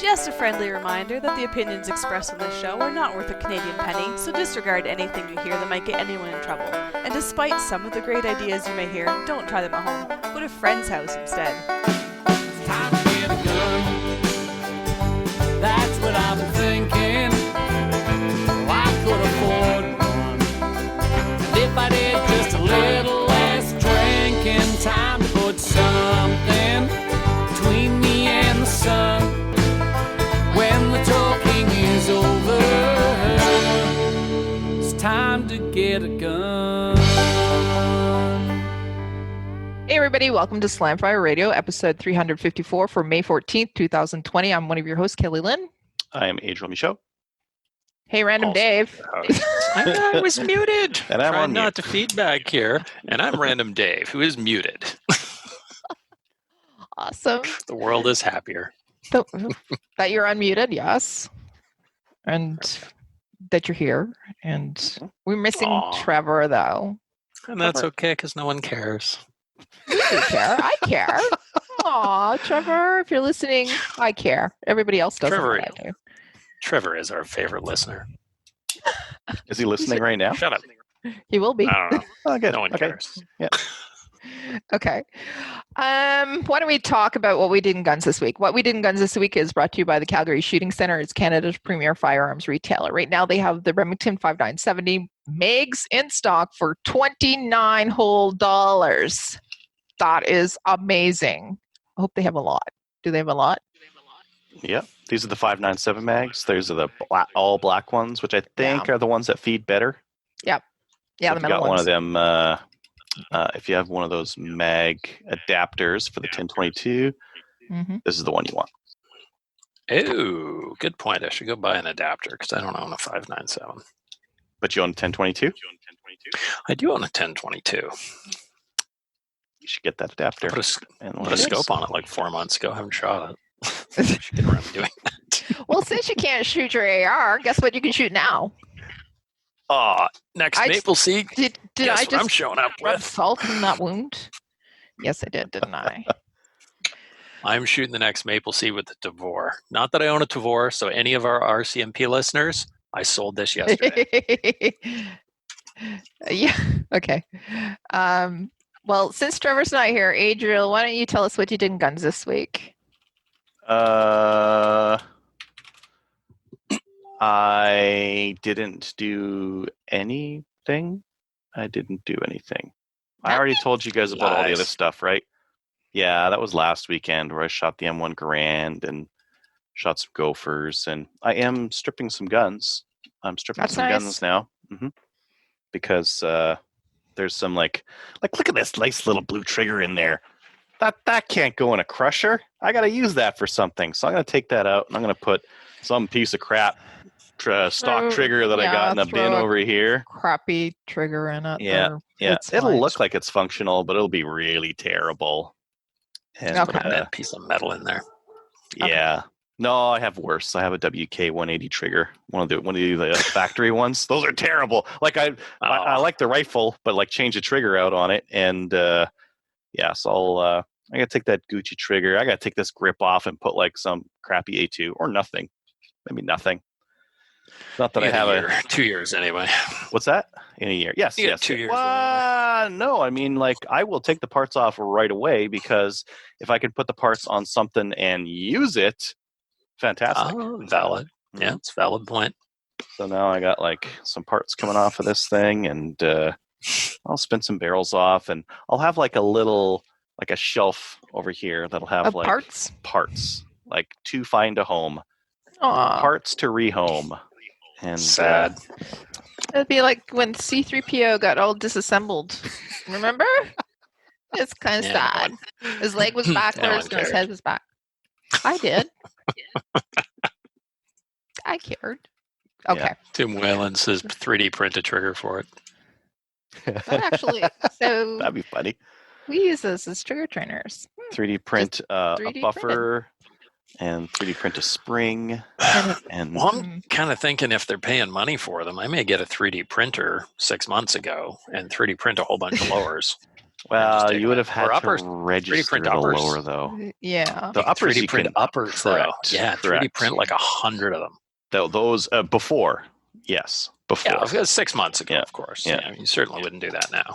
Just a friendly reminder that the opinions expressed on this show are not worth a Canadian penny, so disregard anything you hear that might get anyone in trouble. And despite some of the great ideas you may hear, don't try them at home. Go to a friend's house instead. It's time to get a gun. That's what I've been thinking. Well, I could afford one. And if I did just a little less drinking, time to put something between me and the sun. When the talking is over, it's time to get a gun. Hey everybody, welcome to Slamfire Radio, episode 354 for May 14th, 2020. I'm one of your hosts, Kelly Lynn. I am Adriel Michaud. Hey, Random Dave. I was muted. And I'm Trying on not mute. to feedback here. And I'm Random Dave, who is muted. Awesome. The world is happier. That you're unmuted, yes. And that you're here. And we're missing Aw. Trevor, though. And that's okay because no one cares. You care. I care. Aw, Trevor, if you're listening, I care. Everybody else doesn't. Trevor- but I do. Trevor is our favorite listener. Is he listening right now? Shut up. He will be. I don't know. Oh, good. No one Okay. cares. Okay. Why don't we talk about what we did in guns this week? What we did in guns this week is brought to you by the Calgary Shooting Centre. It's Canada's premier firearms retailer. Right now, they have the Remington 5970 Mags in stock for $29 whole dollars. That is amazing. I hope they have a lot. Do they have a lot? Yep. These are the 597 mags. Those are the all black ones, which I think are the ones that feed better. Yeah, So the if you metal got one ones. of them, if you have one of those mag adapters for the 1022, Mhm. this is the one you want. Ooh, good point. I should go buy an adapter because I don't own a 597. But you own a 1022? I do own a 1022. You should get that adapter. Put a, and put a scope on it like 4 months ago. I haven't shot it. Should get around to doing that. Well, since you can't shoot your AR, guess what you can shoot now? Next I Maple Seed. Did Guess I what I'm just showing up rub with? salt in that wound? Yes, I did, didn't I? I'm shooting the next Maple Seed with the Tavor. Not that I own a Tavor, so any of our RCMP listeners, I sold this yesterday. Yeah. Okay. Well, since Trevor's not here, Adriel, why don't you tell us what you did in guns this week? I didn't do anything. I already told you guys about all the Nice. other stuff, right? Yeah, that was last weekend where I shot the M1 Garand and shot some Gophers, and I am stripping some guns. I'm stripping That's some nice. guns now, because there's some like look at this nice little blue trigger in there. That can't go in a crusher. I got to use that for something, so I'm gonna take that out and I'm gonna put some piece of crap stock trigger that I got in a throw bin a over here. Crappy trigger in it. Yeah, or Yeah, it's it'll fine. look like it's functional, but it'll be really terrible. And, Okay. Put that piece of metal in there. yeah. No, I have worse. I have a WK 180 trigger, one of the factory ones. Those are terrible. Like I like the rifle, but like change the trigger out on it, and so I gotta take that Gucci trigger. I gotta take this grip off and put like some crappy A2 or nothing, maybe nothing. Not that I have a 2 years anyway. What's that? In a year? Yes, You got yes. 2 years No, I mean, like, I will take the parts off right away because if I can put the parts on something and use it, fantastic. Valid. Yeah, it's a valid point. So now I got like some parts coming off of this thing, and I'll spin some barrels off, and I'll have like a shelf over here that'll have Of like parts? like to find a home, Aw. parts to rehome. And Sad. It'd be like when C-3PO got all disassembled. Remember? It's kind of Yeah, sad. His leg was backwards and his cared. head was back. I did. I cared. Okay. Yeah. Tim Whalen says 3D print a trigger for it. That actually, so that'd be funny. we use those as trigger trainers. 3D print a 3D buffer and 3D print a spring. And Well, I'm kind of thinking if they're paying money for them, I may get a 3D printer 6 months ago and 3D print a whole bunch of lowers. Well, you would have had Or uppers. to 3D register print the uppers. lower, though. Yeah. The uppers 3D you print can uppers, correct, though. Yeah, 3D print like 100 of them. Those before, yes, before. Yeah, it was 6 months ago, Yeah. of course. Yeah. Yeah, you certainly wouldn't do that now.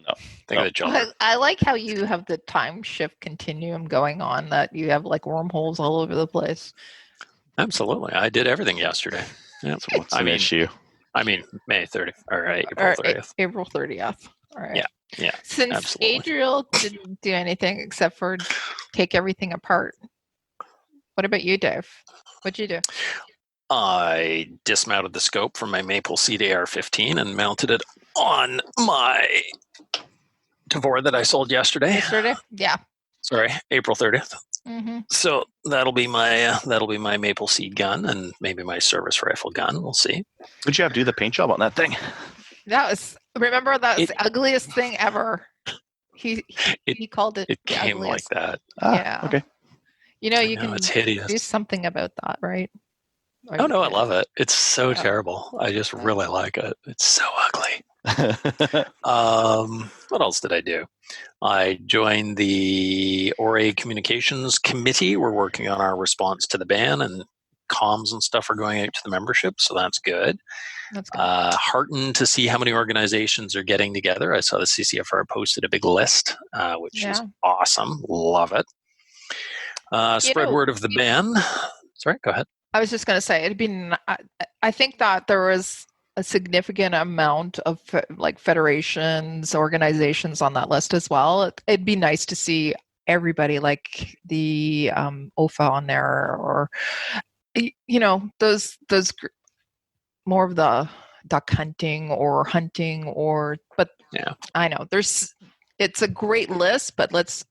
No. Think of the children. I like how you have the time shift continuum going on, that you have like wormholes all over the place. Absolutely. I did everything yesterday. Yeah. So what's an issue? I mean, May 30th, or April 30th. April 30th. All right. Yeah, Since absolutely. Adriel didn't do anything except for take everything apart, what about you, Dave? What'd you do? I dismounted the scope from my Maple Seed AR-15 and mounted it on my Tavor that I sold yesterday. Yesterday? Yeah. Sorry, April 30th. Mm-hmm. So that'll be my Maple Seed gun and maybe my service rifle gun. We'll see. Would you have to do the paint job on that thing? That was the ugliest thing ever. He called it. It the came ugliest. like that. Yeah. Okay. You know, you can It's hideous. do something about that, right? Oh no, I love it. It's so terrible. I just really like it. It's so ugly. What else did I do? I joined the ORA Communications Committee. We're working on our response to the ban, and comms and stuff are going out to the membership, so that's good. That's good. Heartened to see how many organizations are getting together. I saw the CCFR posted a big list, which is awesome. Love it. Spread word of the ban. Sorry, go ahead. I was just going to say, I think that there was a significant amount of federations, organizations on that list as well. It'd be nice to see everybody, like the OFA on there, or those more of the duck hunting or but yeah, I know it's a great list, but let's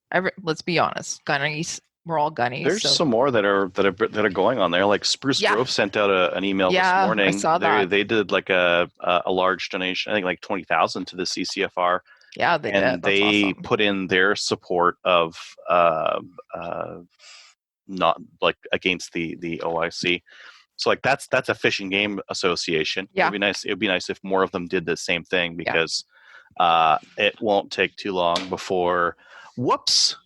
be honest, gunnies. We're all gunnies. There's some more that are going on there. Like Spruce Grove sent out an email this morning. I saw that. They did like a large donation, I think like 20,000 to the CCFR. Yeah, they did. That's awesome. Put in their support of not like against the OIC. So like that's a fish and game association. Yeah. It would be nice if more of them did the same thing, because it won't take too long before whoops.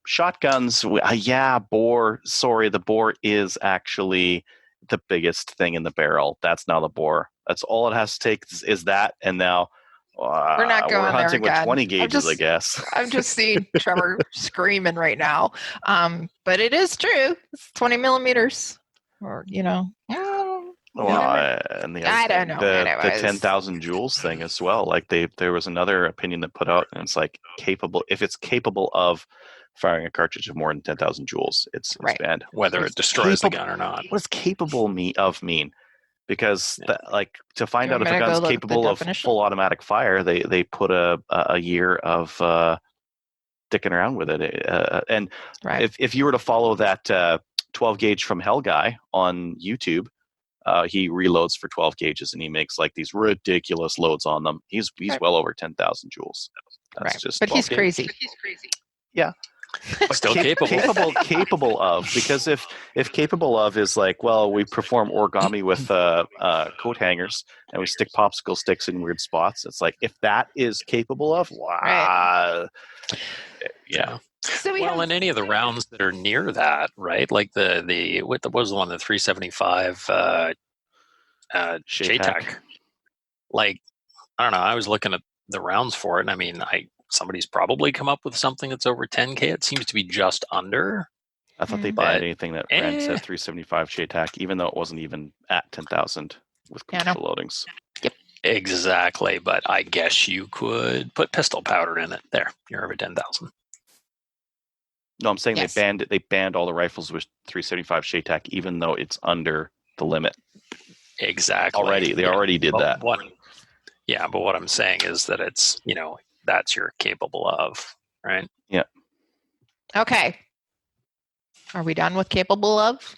Shotguns, boar. Sorry, the boar is actually the biggest thing in the barrel. That's now the boar. That's all it has to take is that, and now we're not going we're hunting there with 20 gauges, I guess. I'm just seeing Trevor screaming right now. But it is true. It's 20 millimeters, or and I don't know. The 10,000 joules thing as well. Like there was another opinion that put out, and it's like if it's capable of firing a cartridge of more than 10,000 joules, it's banned. Whether it destroys the gun or not. What does capable mean? Because to find out if a gun's capable of full automatic fire, they put a year of dicking around with it. And if you were to follow that 12 gauge from Hell guy on YouTube, he reloads for 12 gauges and he makes like these ridiculous loads on them. He's well over 10,000 joules. That's just but he's crazy. Yeah. Still capable of, because if capable of is like, well, we perform origami with coat hangers and we stick popsicle sticks in weird spots. It's like, if that is capable of, yeah. So in any of the rounds that are near that, right? Like what was the one, the 375 JTAC? Like, I don't know. I was looking at the rounds for it, and I mean, somebody's probably come up with something that's over 10K. It seems to be just under. I thought they banned anything that ran to 375 JTAC, even though it wasn't even at 10,000 with commercial loadings. Yep. Exactly, but I guess you could put pistol powder in it. There, you're over 10,000. No, I'm saying they banned all the rifles with 375 JTAC, even though it's under the limit. Exactly. They already did that. But what I'm saying is that it's, that's you're capable of, right? Yeah. Okay. Are we done with capable of?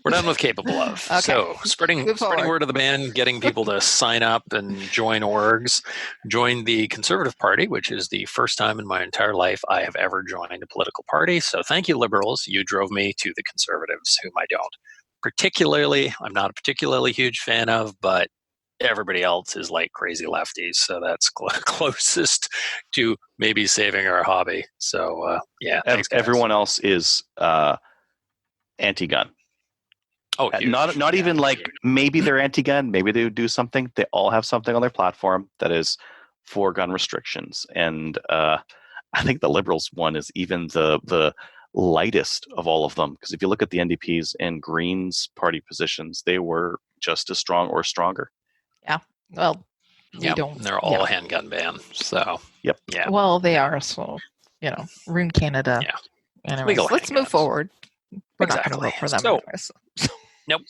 We're done with capable of. Okay. So spreading word of the ban, getting people to sign up and join orgs. Join the Conservative Party, which is the first time in my entire life I have ever joined a political party. So thank you, Liberals. You drove me to the Conservatives, whom I'm not a particularly huge fan of, but everybody else is like crazy lefties. So that's closest to maybe saving our hobby. So yeah, thanks, guys. Everyone else is anti-gun. Oh, huge. Not even like maybe they're anti-gun, maybe they would do something. They all have something on their platform that is for gun restrictions, and I think the Liberals one is even the lightest of all of them, because if you look at the NDP's and Greens party positions, they were just as strong or stronger. Yeah. Well, yeah, they're all handgun ban. So yep. Yeah. Well, they are. So ruin Canada. Yeah. Anyways, let's move forward. We're not going to vote for them. So, anyways. Nope.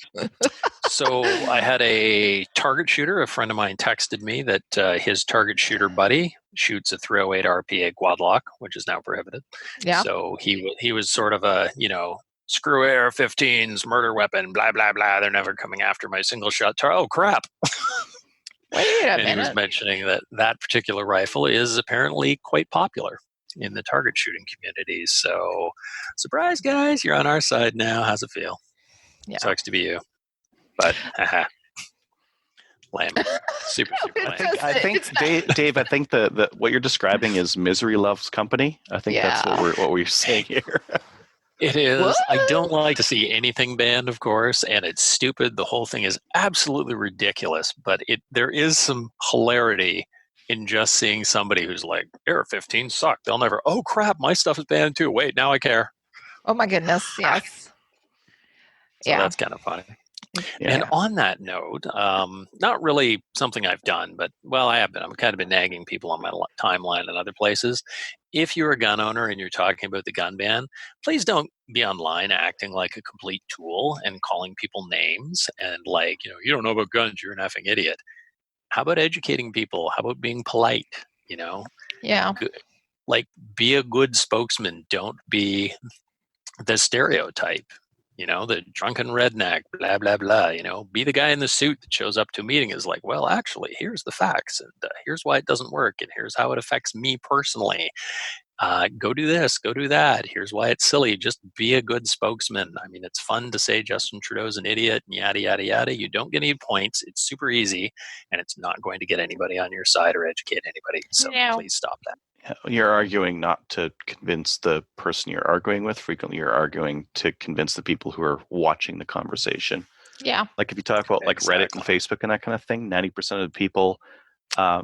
So I had a target shooter. A friend of mine texted me that his target shooter buddy shoots a 308 RPA quad lock, which is now prohibited. Yeah. So he was sort of a, screw AR-15s, murder weapon, blah, blah, blah. They're never coming after my single shot. Oh, crap. Wait a minute. And he was mentioning that particular rifle is apparently quite popular in the target shooting community. So surprise, guys, you're on our side now. How's it feel? Yeah. Sucks to be you, but lame. Super lame. I think Dave. I think the what you're describing is misery loves company. I think that's what we're saying here. It is. What? I don't like to see anything banned, of course, and it's stupid. The whole thing is absolutely ridiculous. But there is some hilarity in just seeing somebody who's like, AR-15 suck. They'll never. Oh crap! My stuff is banned too. Wait, now I care. Oh my goodness! Yes. So that's kind of funny. Yeah. And on that note, not really something I've done, but I have been. I've kind of been nagging people on my timeline and other places. If you're a gun owner and you're talking about the gun ban, please don't be online acting like a complete tool and calling people names and you don't know about guns, you're an effing idiot. How about educating people? How about being polite? Yeah. Be a good spokesman. Don't be the stereotype. The drunken redneck, blah, blah, blah, be the guy in the suit that shows up to a meeting is like, well, actually, here's the facts, and here's why it doesn't work, and here's how it affects me personally. Go do this, go do that. Here's why it's silly. Just be a good spokesman. I mean, it's fun to say Justin Trudeau's an idiot and yada, yada, yada. You don't get any points. It's super easy, and it's not going to get anybody on your side or educate anybody. So please stop that. You're arguing not to convince the person you're arguing with. Frequently, you're arguing to convince the people who are watching the conversation. Yeah. Like if you talk about Reddit and Facebook and that kind of thing, 90% of the people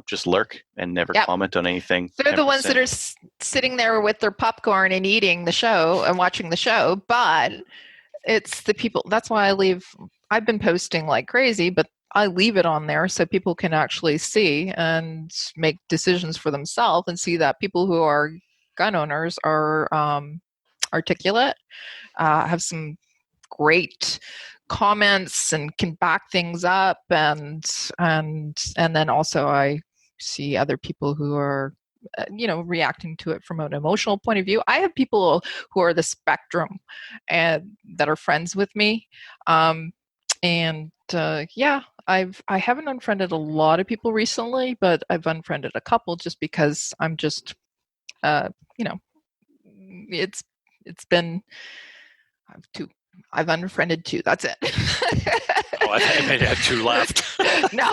just lurk and never comment on anything. They're 10%. the ones that are sitting there with their popcorn and eating the show and watching the show. But it's the people. That's why I've been posting like crazy, but I leave it on there so people can actually see and make decisions for themselves and see that people who are gun owners are articulate, have some great comments and can back things up, and then also I see other people who are reacting to it from an emotional point of view. I have people who are the spectrum and that are friends with me, I haven't unfriended a lot of people recently, but I've unfriended a couple just because I'm just, it's been, I've unfriended two. That's it. Oh, I think I maybe had two left. No,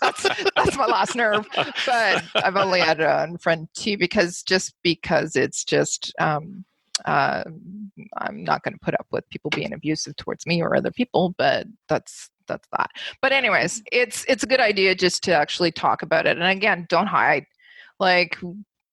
that's my last nerve. But I've only had to unfriend two because it's just, I'm not going to put up with people being abusive towards me or other people, but that's that. But anyways, it's a good idea just to actually talk about it. And again, don't hide.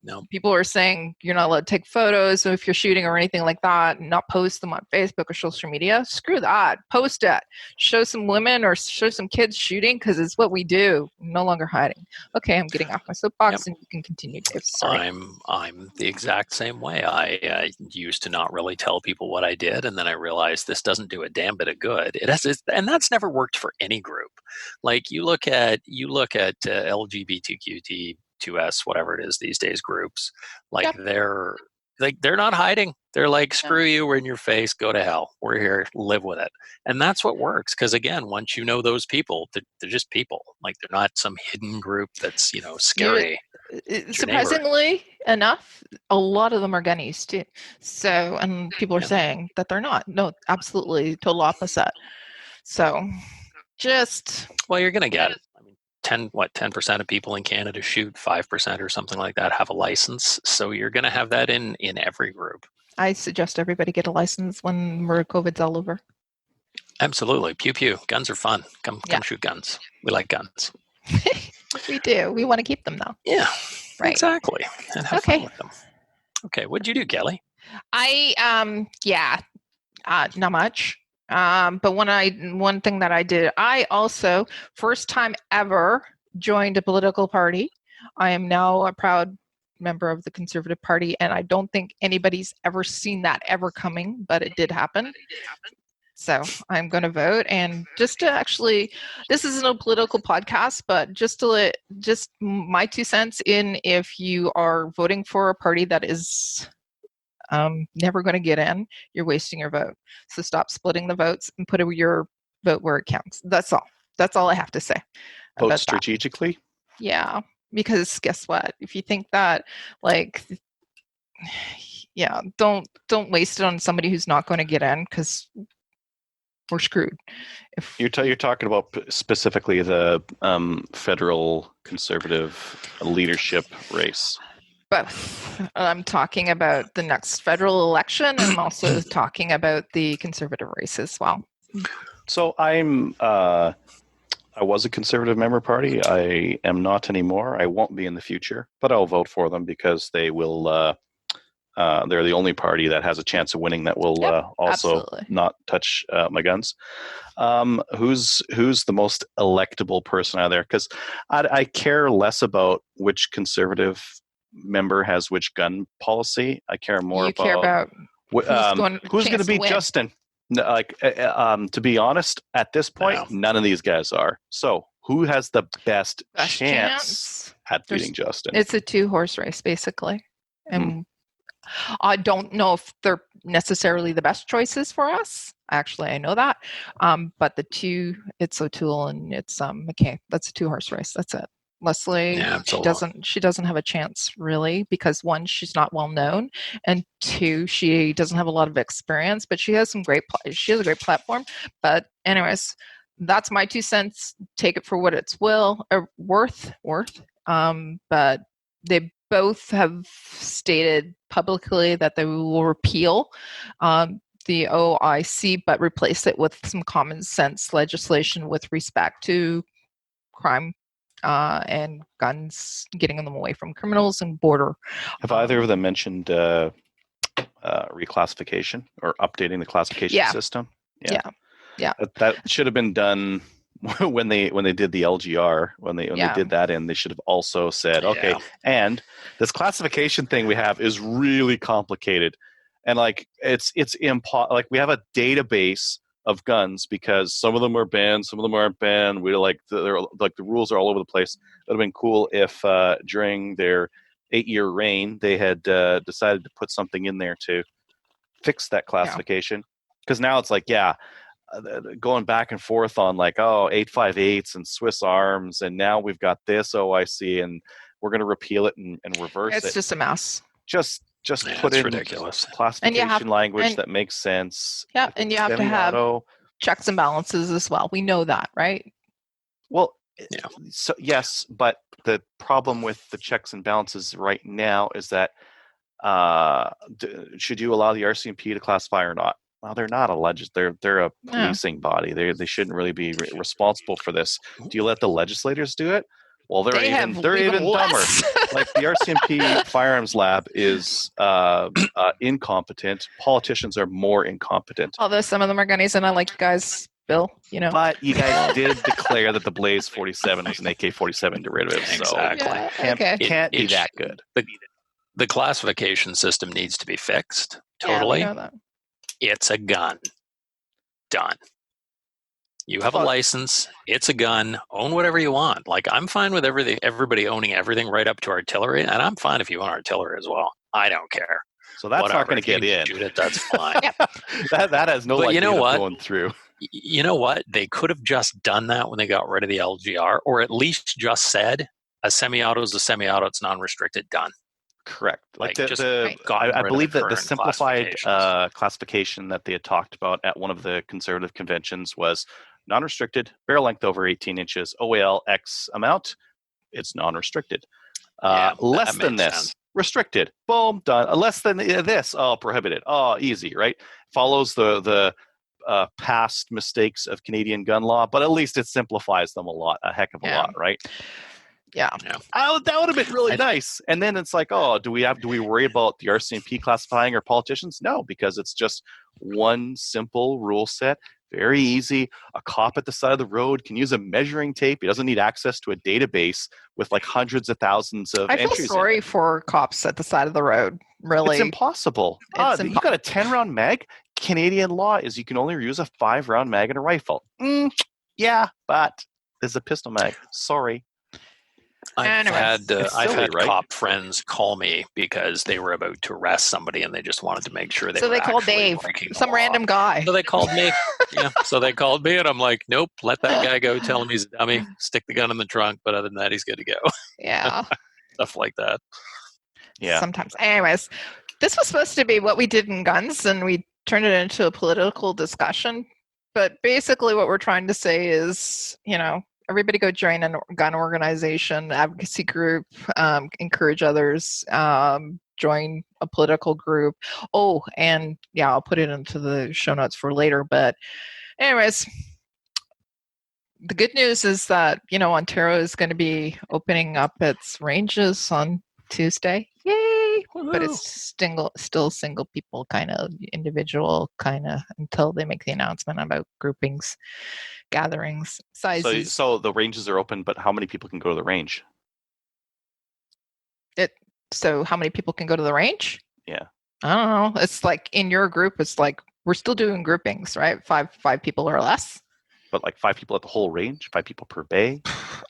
No. People are saying you're not allowed to take photos. So if you're shooting or anything like that, not post them on Facebook or social media, screw that. Post it. Show some women or show some kids shooting because it's what we do. I'm no longer hiding. Okay, I'm getting off my soapbox and you can continue, Dave. Sorry. I'm the exact same way. I used to not really tell people what I did, and then I realized this doesn't do a damn bit of good. And that's never worked for any group. Like you look at LGBTQT. 2S, whatever it is these days, groups they're not hiding. They're like, screw you, we're in your face, go to hell, we're here, live with it. And that's what works, because again, once you know those people, they're just people. Like they're not some hidden group that's scary. Surprisingly enough, a lot of them are gunnies too. So, and people are saying that they're not. No, absolutely total opposite. So just you're gonna get it. 10% of people in Canada shoot, 5% or something like that have a license. So you're going to have that in every group. I suggest everybody get a license when COVID's all over. Absolutely. Pew pew. Guns are fun. Come shoot guns. We like guns. We do. We want to keep them though. Yeah. Right. Exactly. And have fun with them. Okay. What'd you do, Kelly? Not much. But one thing that I did, I also first time ever joined a political party. I am now a proud member of the Conservative Party, and I don't think anybody's ever seen that ever coming, but it did happen. So I'm going to vote, and just to actually, this isn't a political podcast, but just my 2 cents in, if you are voting for a party that is never going to get in, you're wasting your vote. So stop splitting the votes and put your vote where it counts. That's all. That's all I have to say. Vote strategically? Yeah, because guess what? If you think that, don't waste it on somebody who's not going to get in, because we're screwed. If you're talking about specifically the federal Conservative leadership race. Both. I'm talking about the next federal election, and I'm also talking about the Conservative race as well. So I was a Conservative member party. I am not anymore. I won't be in the future, but I'll vote for them because they will. They're the only party that has a chance of winning that will also absolutely not touch my guns. Who's the most electable person out there? Because I care less about which Conservative member has which gun policy. I care more about who's going to beat Justin. To be honest, at this point, none of these guys are. So who has the best chance at beating Justin? It's a 2-horse race, basically. And I don't know if they're necessarily the best choices for us. Actually, I know that. But the two, it's O'Toole and it's McKay. That's a 2-horse race. That's it. Leslie, she doesn't have a chance really, because 1, she's not well known, and 2, she doesn't have a lot of experience, but she has a great platform. But anyways, that's my 2 cents. Take it for what it's worth. But they both have stated publicly that they will repeal the OIC, but replace it with some common sense legislation with respect to crime and guns, getting them away from criminals and border. Have either of them mentioned reclassification or updating the classification system? Yeah. That should have been done when they did the LGR. When they did that, and they should have also said, okay, and this classification thing we have is really complicated, and it's we have a database of guns because some of them are banned, some of them aren't banned. The rules are all over the place. It would have been cool if during their 8-year reign they had decided to put something in there to fix that classification. Because now it's going back and forth on 858s and Swiss Arms, and now we've got this OIC, and we're going to repeal it and reverse it. It's just a mess. Just put in ridiculous classification language that makes sense. Yeah, and you have to have checks and balances as well. We know that, right? Well, so yes, but the problem with the checks and balances right now is that should you allow the RCMP to classify or not? Well, they're not they're a policing body. They shouldn't really be responsible for this. Do you let the legislators do it? Well, they're even dumber. The RCMP firearms lab is incompetent. Politicians are more incompetent. Although some of them are gunnies, and I like you guys, Bill. But you guys did declare that the Blaze 47 was an AK-47 derivative. Exactly. So can't be that good. The classification system needs to be fixed. Totally. Yeah, we know that. It's a gun. Done. You have a license. It's a gun. Own whatever you want. I'm fine with everybody owning everything right up to artillery, and I'm fine if you own artillery as well. I don't care. So that's not going to get in. Shoot it, that's fine. that has no likelihood of going through. You know what? They could have just done that when they got rid of the LGR, or at least just said a semi-auto is a semi-auto. It's non-restricted. Done. Correct. I believe that the simplified classification that they had talked about at one of the Conservative conventions was non-restricted, barrel length over 18 inches, OAL X amount, it's non-restricted. Less than this, sense. restricted. Boom, done. Less than this, prohibited. Easy, right? Follows the past mistakes of Canadian gun law, but at least it simplifies them a heck of a lot, right? Yeah. That would have been really nice. And then it's like, do we worry about the RCMP classifying our politicians? No, because it's just one simple rule set. Very easy. A cop at the side of the road can use a measuring tape. He doesn't need access to a database with like hundreds of thousands of entries. I feel sorry for cops at the side of the road. Really, it's impossible. You got a 10-round mag. Canadian law is you can only use a 5-round mag in a rifle. Yeah, but there's a pistol mag. Sorry. I've had right? cop friends call me because they were about to arrest somebody and they just wanted to make sure they. So were they called Dave, some random guy. So they called me. So they called me, and I'm like, nope, let that guy go. Tell him he's a dummy. Stick the gun in the trunk. But other than that, he's good to go. Yeah. Stuff like that. Yeah. Sometimes. Anyways, this was supposed to be what we did in guns, and we turned it into a political discussion. But basically, what we're trying to say is, everybody go join a gun organization, advocacy group, encourage others, join a political group. Oh, and I'll put it into the show notes for later. But anyways, the good news is that, Ontario is going to be opening up its ranges on Tuesday. Yay! Woo-hoo. But it's still single people, kind of individual, kind of until they make the announcement about groupings, gatherings, sizes. So the ranges are open, but how many people can go to the range? So how many people can go to the range? Yeah. I don't know. It's like in your group, it's like we're still doing groupings, right? Five people or less. But like 5 people at the whole range? 5 people per bay?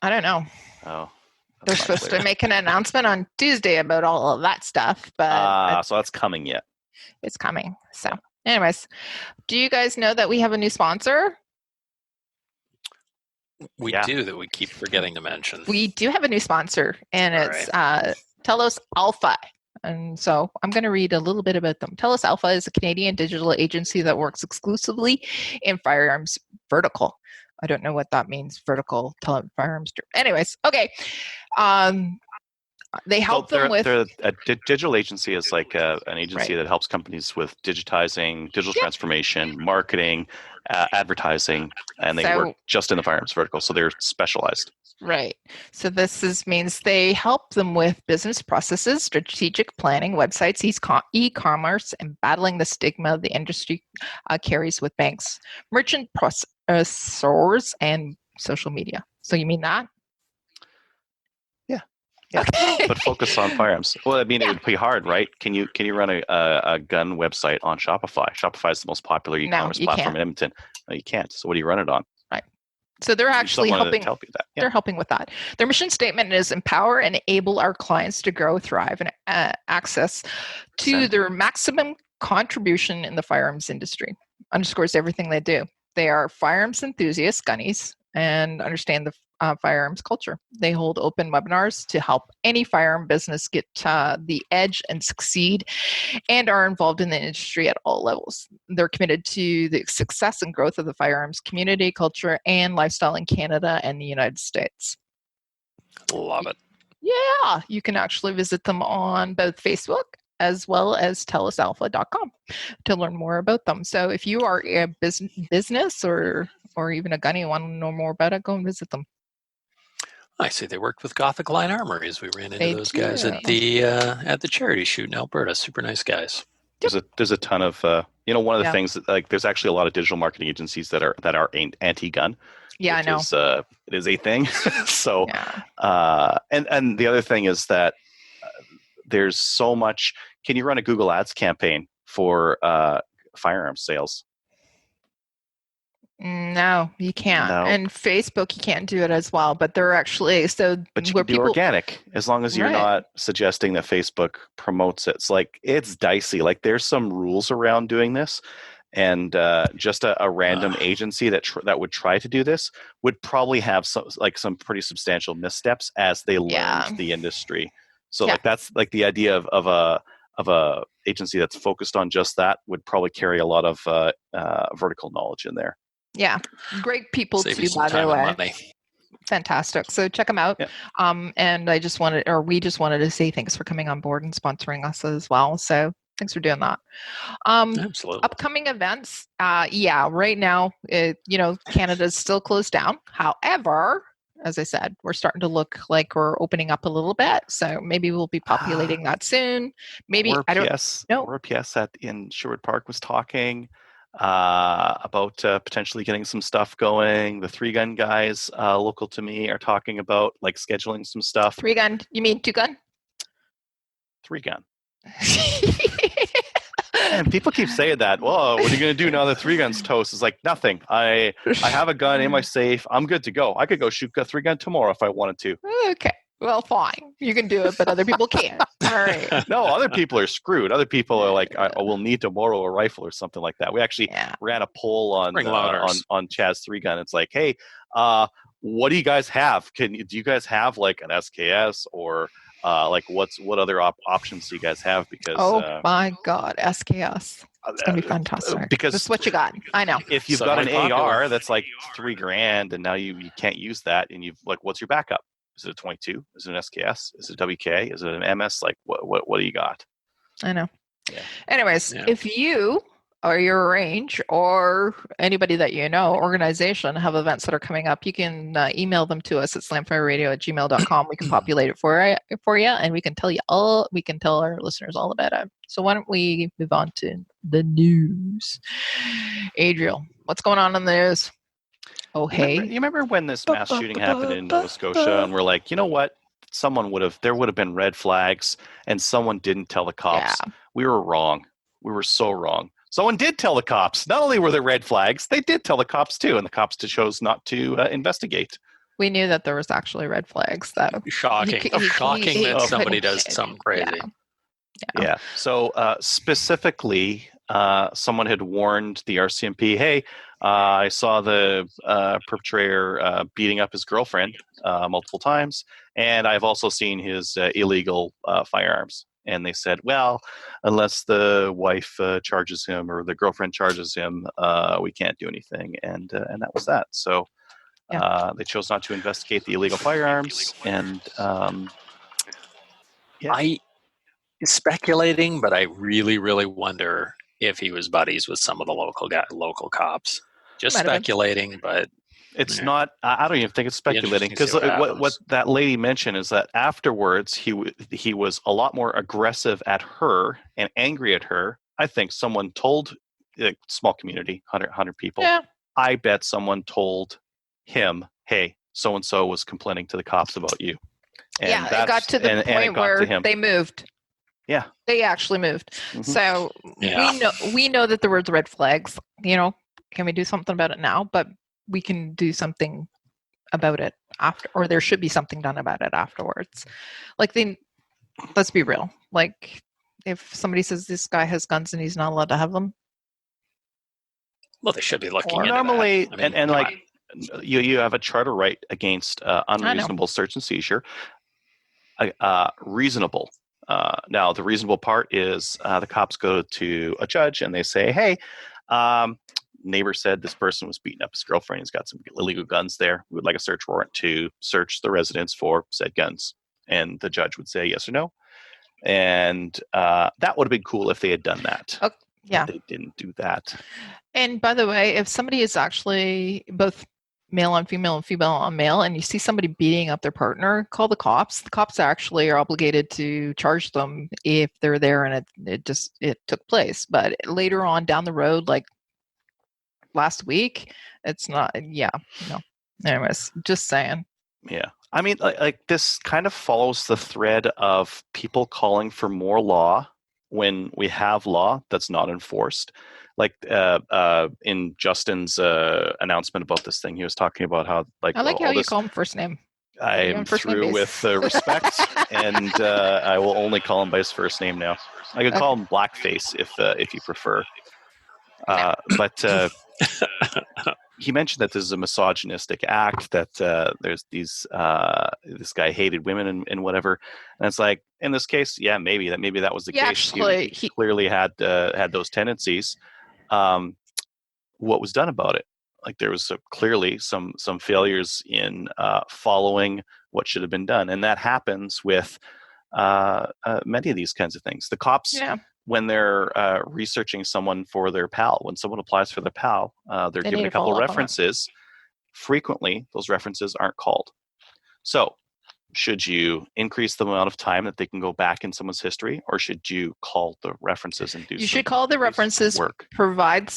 I don't know. Oh. They're supposed to make an announcement on Tuesday about all of that stuff, but so that's coming yet. It's coming. So, anyways, do you guys know that we have a new sponsor? We do, that we keep forgetting to mention. We do have a new sponsor, and it's Telos Alpha. And so I'm going to read a little bit about them. Telos Alpha is a Canadian digital agency that works exclusively in firearms vertical. I don't know what that means, vertical firearms. Anyways, okay. They help them with... A digital agency is like an agency that helps companies with digitizing, digital transformation, marketing, advertising, and they work just in the firearms vertical, so they're specialized. Right. So this means they help them with business processes, strategic planning, websites, e-commerce, and battling the stigma the industry carries with banks, merchant processors, and social media. So you mean that? Yeah, but focus on firearms. Well, I mean, it would be hard, right? Can you run a gun website on Shopify? Shopify is the most popular e-commerce platform in Edmonton. No, you can't. So what do you run it on? Right. So they're actually helping. They're helping with that. Their mission statement is empower and enable our clients to grow, thrive, and access to their maximum contribution in the firearms industry. Underscores everything they do. They are firearms enthusiasts, gunnies, and understand the firearms culture. They hold open webinars to help any firearm business get the edge and succeed, and are involved in the industry at all levels. They're committed to the success and growth of the firearms community, culture, and lifestyle in Canada and the United States. Love it. Yeah, you can actually visit them on both Facebook as well as telosalpha.com to learn more about them. So if you are a business or even a gunny and want to know more about it, go and visit them. I see they worked with Gothic Line Armories. We ran into those guys at the charity shoot in Alberta. Super nice guys. There's a ton of one of the things that, like, there's actually a lot of digital marketing agencies that are anti-gun. Yeah, I know. It is a thing. So, and the other thing is that there's so much. Can you run a Google Ads campaign for firearms sales? No, you can't. No. And Facebook, you can't do it as well. But they're actually But you can do organic as long as you're not suggesting that Facebook promotes it. It's like it's dicey. Like there's some rules around doing this, and just a random agency that would try to do this would probably have some pretty substantial missteps as they learn the industry. So like that's like the idea of a agency that's focused on just that would probably carry a lot of vertical knowledge in there. Yeah, great people Save you too, some by the time and way. money. Fantastic. So check them out. Yeah. And we just wanted to say thanks for coming on board and sponsoring us as well. So thanks for doing that. Absolutely. Upcoming events. Right now, Canada's still closed down. However, as I said, we're starting to look like we're opening up a little bit. So maybe we'll be populating that soon. Maybe I don't know. RPS in Sherwood Park was talking about potentially getting some stuff going. The 3-gun guys local to me are talking about like scheduling some stuff. 3-gun? You mean 2-gun? 3-gun. And people keep saying that. Whoa, what are you going to do now that 3-gun's toast? It's like nothing. I have a gun in my safe. I'm good to go. I could go shoot a 3-gun tomorrow if I wanted to. Okay. Well, fine. You can do it, but other people can't. All right. No, other people are screwed. Other people are like, I will need to borrow a rifle or something like that. We actually ran a poll on Chad's 3-gun. It's like, hey, what do you guys have? Do you guys have like an SKS or like what other options do you guys have? Because my God, SKS. It's gonna be fantastic. Because that's what you got. I know. If you've got an AR that's like $3,000 and now you can't use that, and you've like, what's your backup? Is it a 22? Is it an SKS? Is it a WK? Is it an MS? Like what do you got? I know. Yeah. Anyways, if you or your range or anybody that you know, organization, have events that are coming up, you can email them to us at slamfireradio@gmail.com. We can populate it for you, and we can tell our listeners all about it. So why don't we move on to the news? Adriel, what's going on in the news? Oh, hey. You remember when this mass shooting happened in Nova Scotia, and we're like, you know what? There would have been red flags, and someone didn't tell the cops. Yeah. We were wrong. We were so wrong. Someone did tell the cops. Not only were there red flags, they did tell the cops too, and the cops chose not to investigate. We knew that there was actually red flags, though. Shocking that somebody does something crazy. Yeah. So specifically, someone had warned the RCMP, hey, I saw the perpetrator beating up his girlfriend multiple times, and I've also seen his illegal firearms. And they said, well, unless the wife charges him or the girlfriend charges him, we can't do anything. And that was that. So they chose not to investigate the illegal firearms. And I speculating, but I really, really wonder if he was buddies with some of the local cops. Just speculating, but it's not. I don't even think it's speculating, because what that lady mentioned is that afterwards he was a lot more aggressive at her and angry at her. I think someone told a small community, 100 people. Yeah. I bet someone told him, hey, so and so was complaining to the cops about you. And it got to the point where they moved. Yeah, they actually moved. Mm-hmm. So we know that there were red flags. Can we do something about it now? But we can do something about it after, or there should be something done about it afterwards. Let's be real. Like, if somebody says this guy has guns and he's not allowed to have them, well, they should be looking into normally, that. I mean, and like you have a charter right against unreasonable search and seizure. Reasonable. Now, the reasonable part is the cops go to a judge and they say, hey, neighbor said this person was beating up his girlfriend. He's got some illegal guns there. We would like a search warrant to search the residence for said guns. And the judge would say yes or no. And that would have been cool if they had done that. Okay. Yeah. But they didn't do that. And by the way, if somebody is actually both male on female and female on male, and you see somebody beating up their partner, call the cops. The cops actually are obligated to charge them if they're there and it took place. But later on down the road, like last week, it's not. Yeah, no. Anyways, just saying. Yeah, I mean, like this kind of follows the thread of people calling for more law when we have law that's not enforced. Like in Justin's announcement about this thing, he was talking about how like I like how you call him first name. I'm through with respect, and I will only call him by his first name now. I could call him Blackface if you prefer. But he mentioned that this is a misogynistic act, that there's these this guy hated women and whatever, and it's like in this case, yeah, maybe that was the case. Actually, he clearly had those tendencies. What was done about it? Like there was clearly some failures in following what should have been done, and that happens with many of these kinds of things. The cops, when they're researching someone for their PAL, when someone applies for their PAL, they're given a couple of references. Frequently, those references aren't called. So, should you increase the amount of time that they can go back in someone's history, or should you call the references and do? You should call the references. Work. Provide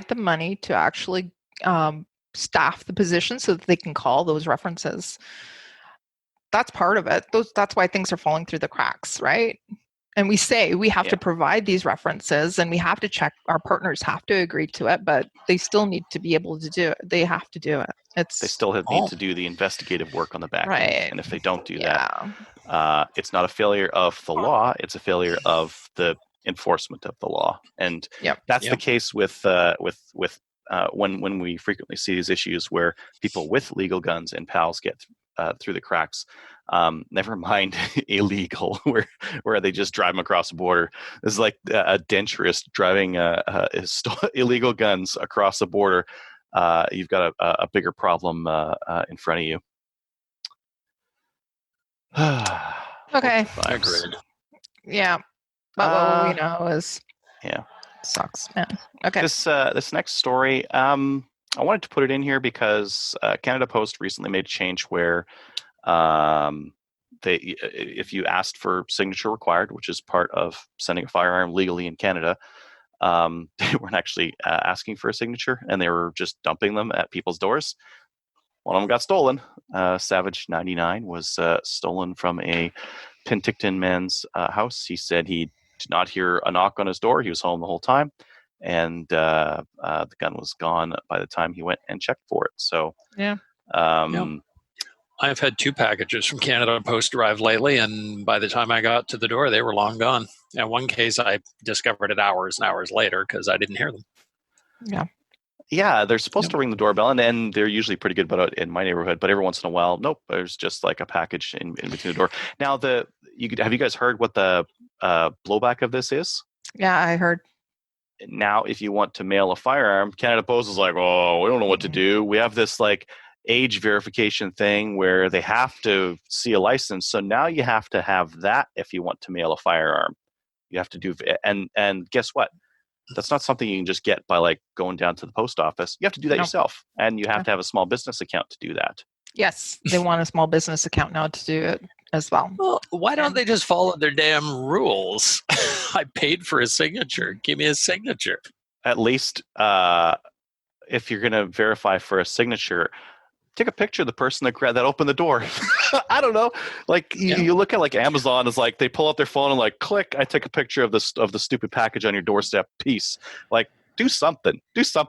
the money to actually staff the position so that they can call those references. That's part of it. That's why things are falling through the cracks, right? And we say we have to provide these references, and we have to check. Our partners have to agree to it, but they still need to be able to do it. They have to do it. They still need to do the investigative work on the back end. And if they don't do that, it's not a failure of the law. It's a failure of the enforcement of the law. And that's the case with when we frequently see these issues where people with legal guns and PALs get through the cracks. Never mind illegal, where they just drive them across the border. It's like a denturist driving illegal guns across the border. You've got a bigger problem in front of you. Okay. Agreed. Yeah. But what we know is sucks, man. Okay. This next story, I wanted to put it in here because Canada Post recently made a change where if you asked for signature required, which is part of sending a firearm legally in Canada, they weren't actually asking for a signature, and they were just dumping them at people's doors. One of them got stolen. Savage 99 was stolen from a Penticton man's house. He said he did not hear a knock on his door. He was home the whole time, and the gun was gone by the time he went and checked for it. So I've had 2 packages from Canada Post arrive lately, and by the time I got to the door, they were long gone. In one case, I discovered it hours and hours later because I didn't hear them. Yeah, they're supposed to ring the doorbell, and they're usually pretty good about it in my neighborhood. But every once in a while, nope, there's just like a package in between the door. Now, have you guys heard what the blowback of this is? Yeah, I heard. Now, if you want to mail a firearm, Canada Post is like, oh, we don't know what to do. We have this like age verification thing where they have to see a license. So now you have to have that if you want to mail a firearm. You have to do, and guess what? That's not something you can just get by like going down to the post office. You have to do that yourself, and you have to have a small business account to do that. Yes, they want a small business account now to do it as well. Well, why don't they just follow their damn rules? I paid for a signature. Give me a signature. At least if you're going to verify for a signature, take a picture of the person that opened the door. I don't know. Like you look at like Amazon is like they pull out their phone and like click. I take a picture of the stupid package on your doorstep. Peace. Like do something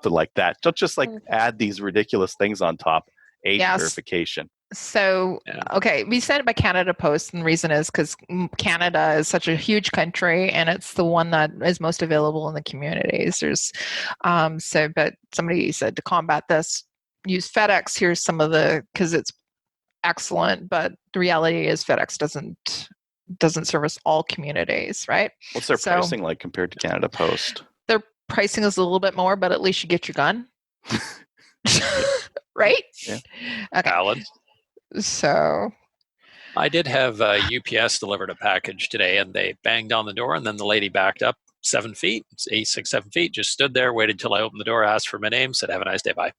like that. Don't just like add these ridiculous things on top. Age verification. So okay, we sent it by Canada Post, and the reason is because Canada is such a huge country, and it's the one that is most available in the communities. There's but somebody said to combat this, use FedEx. Here's some of because it's excellent, but the reality is FedEx doesn't service all communities, right? What's their pricing like compared to Canada Post? Their pricing is a little bit more, but at least you get your gun. Right? Yeah. Okay. Valid. So I did have UPS delivered a package today, and they banged on the door, and then the lady backed up 7 feet, 7 feet, just stood there, waited till I opened the door, asked for my name, said, "Have a nice day, bye."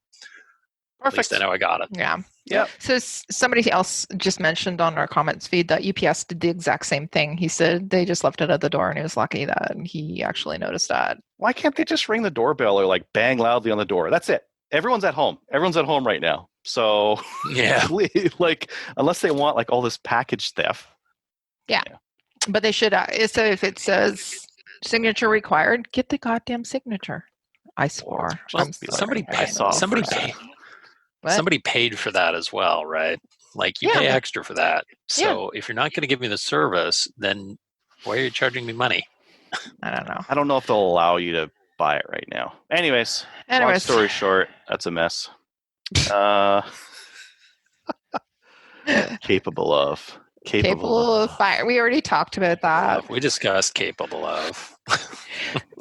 Perfect. At least I know I got it. Yeah. Yeah. So somebody else just mentioned on our comments feed that UPS did the exact same thing. He said they just left it at the door, and he was lucky that he actually noticed that. Why can't they just ring the doorbell or like bang loudly on the door? That's it. Everyone's at home. Everyone's at home right now. So like unless they want like all this package theft. Yeah. But they should. So if it says signature required, get the goddamn signature. I swore. Well, somebody paid for that as well, right? Like you pay extra for that. So if you're not going to give me the service, then why are you charging me money? I don't know. I don't know if they'll allow you to buy it right now. Anyways, long story short, that's a mess. Capable of fire. We already talked about that. We discussed capable of.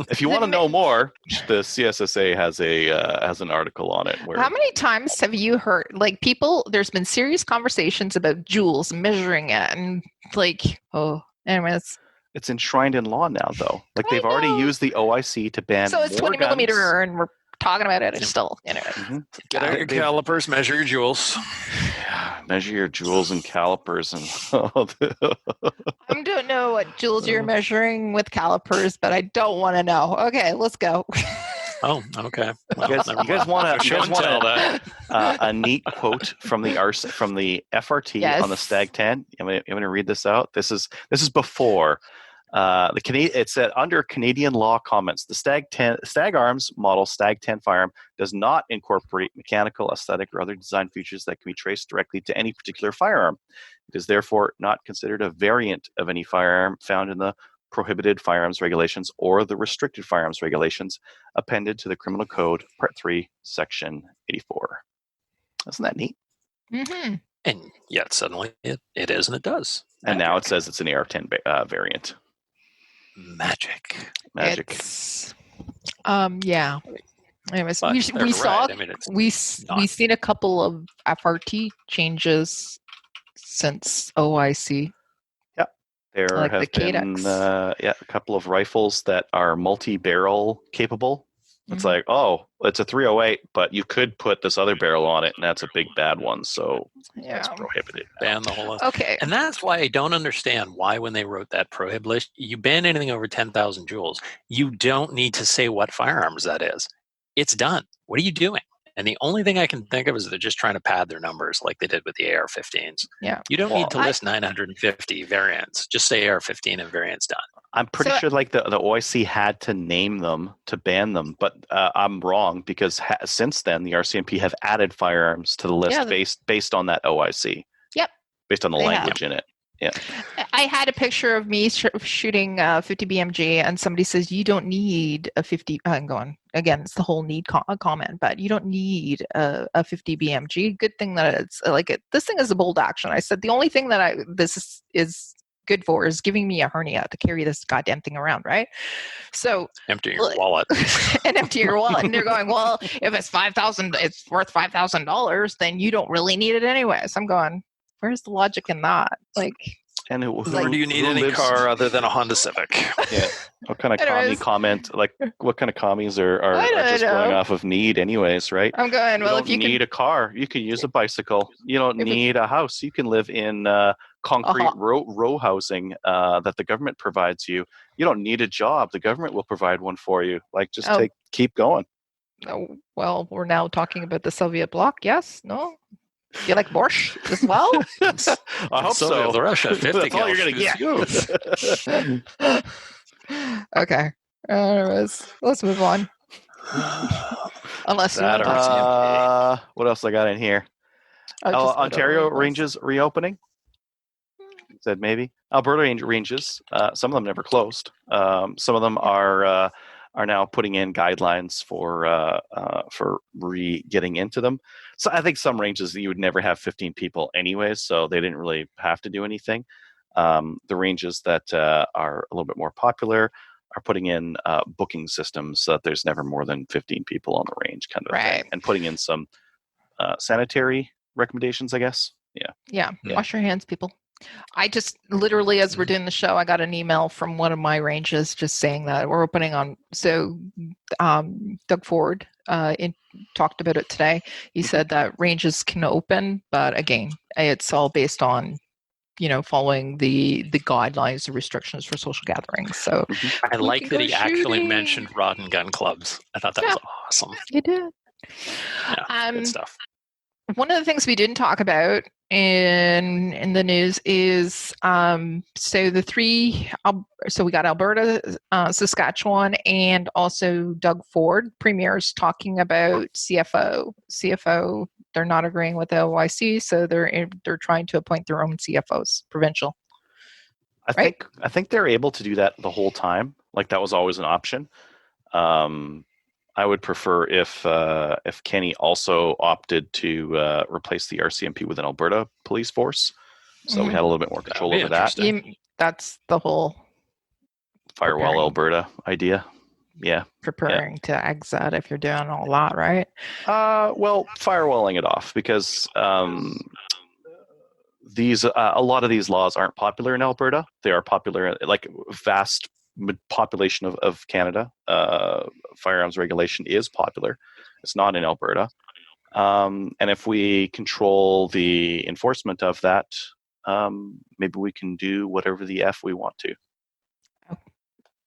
If you want to know more, the CSSA has an article on it. How many times have you heard, like, people, there's been serious conversations about joules, measuring it, and anyways. It's enshrined in law now, though. Like, they've already used the OIC to ban So it's more 20 guns. millimeter, and we're talking about it still. Anyways. Get out your calipers, measure your joules. Yeah, measure your joules and calipers. And I don't know what joules you're measuring with calipers, but I don't want to know. Okay, let's go. Oh, okay. Well, you guys want a neat quote from the FRT on the Stag 10? I'm going to read this out. This is before it said under Canadian law comments, the Stag Arms model Stag 10 firearm does not incorporate mechanical, aesthetic, or other design features that can be traced directly to any particular firearm. It is therefore not considered a variant of any firearm found in the prohibited firearms regulations or the restricted firearms regulations appended to the Criminal Code, Part 3, Section 84. Isn't that neat? Mm-hmm. And yet suddenly it is, and it does. And now it says it's an AR-10 variant. Magic. Yeah. Anyways, But we they're saw right. I mean, it's we've not. seen a couple of FRT changes since OIC. There Like have the been Cadex. a couple of rifles that are multi-barrel capable. It's Mhm. like, oh, it's a 308, but you could put this other barrel on it, and that's a big bad one. So that's prohibited. Ban the whole list. Okay. And that's why I don't understand why when they wrote that prohib list, you ban anything over 10,000 joules. You don't need to say what firearms that is. It's done. What are you doing? And the only thing I can think of is they're just trying to pad their numbers like they did with the AR-15s. Yeah. You don't need to list 950 variants. Just say AR-15 and variants done. I'm pretty sure like the OIC had to name them to ban them, but I'm wrong because since then the RCMP have added firearms to the list based on that OIC. Yep. Based on the language in it. Yeah. I had a picture of me shooting 50 BMG, and somebody says you don't need a 50. I'm going again. It's the whole need comment, but you don't need a 50 BMG. Good thing that it's like it. This thing is a bold action. I said the only thing that this is good for is giving me a hernia to carry this goddamn thing around, right? So empty your wallet and empty your wallet. And they're going, well, if it's $5,000, it's worth $5,000, then you don't really need it anyway. So I'm going, where's the logic in that? Like, and who do you need any car other than a Honda Civic? Yeah. What kind of commie comment? Like, what kind of commies are just going off of need, anyways, right? I'm going. Well, if you need a car, you can use a bicycle. You don't need a house. You can live in concrete row housing that the government provides you. You don't need a job. The government will provide one for you. Like, just keep going. Oh, well, we're now talking about the Soviet bloc. Yes? No? Do you like borscht as well? I hope so. The Russia 50 That's all you're going to get. Okay. Let's move on. Unless what else I got in here? Ontario ranges reopening. Said maybe. Alberta ranges. Some of them never closed. Some of them are now putting in guidelines for getting into them. So I think some ranges you would never have 15 people anyways, so they didn't really have to do anything. The ranges that are a little bit more popular are putting in booking systems so that there's never more than 15 people on the range, kind of thing, and putting in some sanitary recommendations, I guess. Yeah. Wash your hands, people. I just literally, as we're doing the show, I got an email from one of my ranges just saying that we're opening on. So Doug Ford talked about it today. He said that ranges can open, but again, it's all based on following the guidelines, the restrictions for social gatherings. So I like that he actually mentioned rod and gun clubs. I thought that was awesome. He did. Yeah, good stuff. One of the things we didn't talk about in the news is so we got Alberta, Saskatchewan, and also Doug Ford premiers talking about CFO. They're not agreeing with the OIC, so they're trying to appoint their own CFOs, provincial. I think they're able to do that the whole time. Like, that was always an option. I would prefer if Kenny also opted to replace the RCMP with an Alberta police force, so we had a little bit more control over that. That's the whole Firewall Alberta idea. Yeah. Preparing to exit if you're doing all that, right? Well, firewalling it off because these a lot of these laws aren't popular in Alberta. They are popular, like vast population of Canada. Firearms regulation is popular. It's not in Alberta. And if we control the enforcement of that, maybe we can do whatever the F we want to.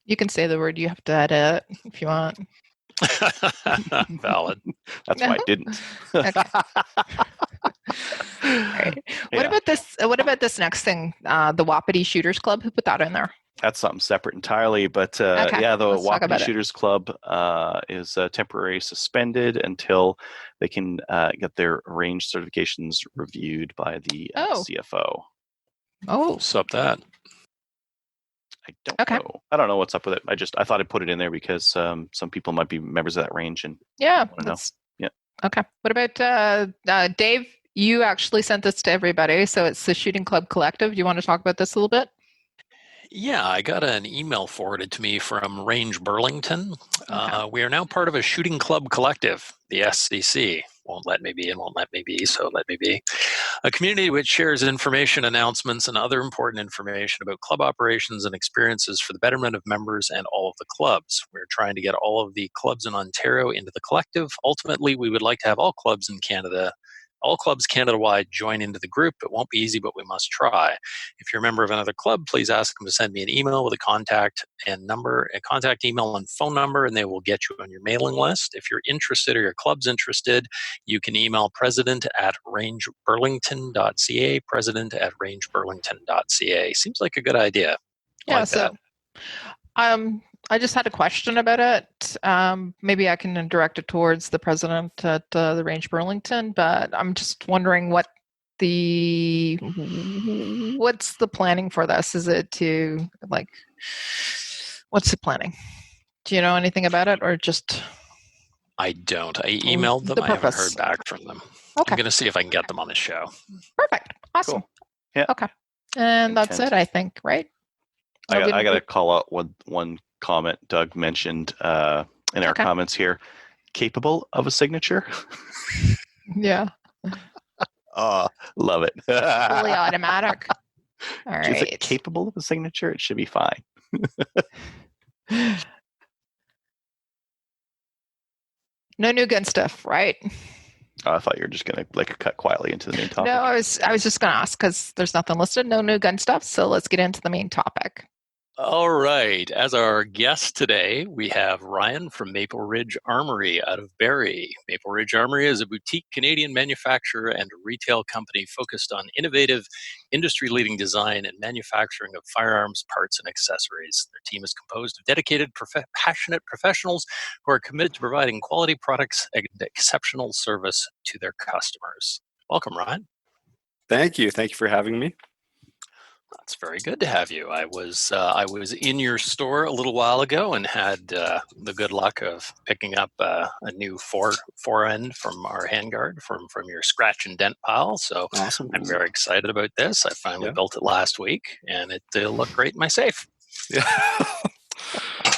You can say the word. You have to edit if you want. Valid. That's why I didn't. Okay. Right. What about this? What about this next thing? The Wapiti Shooters Club. Who put that in there? That's something separate entirely. But Okay, the Wapiti Shooters Club is temporarily suspended until they can get their range certifications reviewed by the CFO. Oh, what's up that? I don't know. I don't know what's up with it. I thought I'd put it in there because some people might be members of that range and yeah. Yeah. Okay. What about Dave? You actually sent this to everybody, so it's the Shooting Club Collective. Do you want to talk about this a little bit? Yeah, I got an email forwarded to me from Range Burlington. We are now part of a Shooting Club Collective, the SCC. Won't let me be and won't let me be, so let me be. A community which shares information, announcements, and other important information about club operations and experiences for the betterment of members and all of the clubs. We're trying to get all of the clubs in Ontario into the collective. Ultimately, we would like to have all clubs Canada-wide join into the group. It won't be easy, but we must try. If you're a member of another club, please ask them to send me an email with a contact email and phone number, and they will get you on your mailing list. If you're interested or your club's interested, you can email president@rangeburlington.ca, president@rangeburlington.ca. Seems like a good idea. Yeah, that. I just had a question about it. Maybe I can direct it towards the president at the Range Burlington, but I'm just wondering what's the planning for this? Is it to what's the planning? Do you know anything about it or just? I don't. I emailed them. I haven't heard back from them. Okay. I'm going to see if I can get them on the show. Perfect. Awesome. Cool. Yeah. Okay. And that's it, I think, right? I got to call out one comment Doug mentioned in our comments here. Capable of a signature? Yeah. Oh, love it. Fully automatic. All right. Is it capable of a signature? It should be fine. No new gun stuff, right? Oh, I thought you were just going to cut quietly into the main topic. No, I was just going to ask because there's nothing listed. No new gun stuff. So let's get into the main topic. All right. As our guest today, we have Ryan from Maple Ridge ARmoury out of Barrie. Maple Ridge ARmoury is a boutique Canadian manufacturer and retail company focused on innovative, industry-leading design and manufacturing of firearms, parts, and accessories. Their team is composed of dedicated, passionate professionals who are committed to providing quality products and exceptional service to their customers. Welcome, Ryan. Thank you. Thank you for having me. That's very good to have you. I was in your store a little while ago and had the good luck of picking up a new forend from our handguard from your scratch and dent pile. So awesome. I'm very excited about this. I finally built it last week, and it looked great in my safe. Yeah.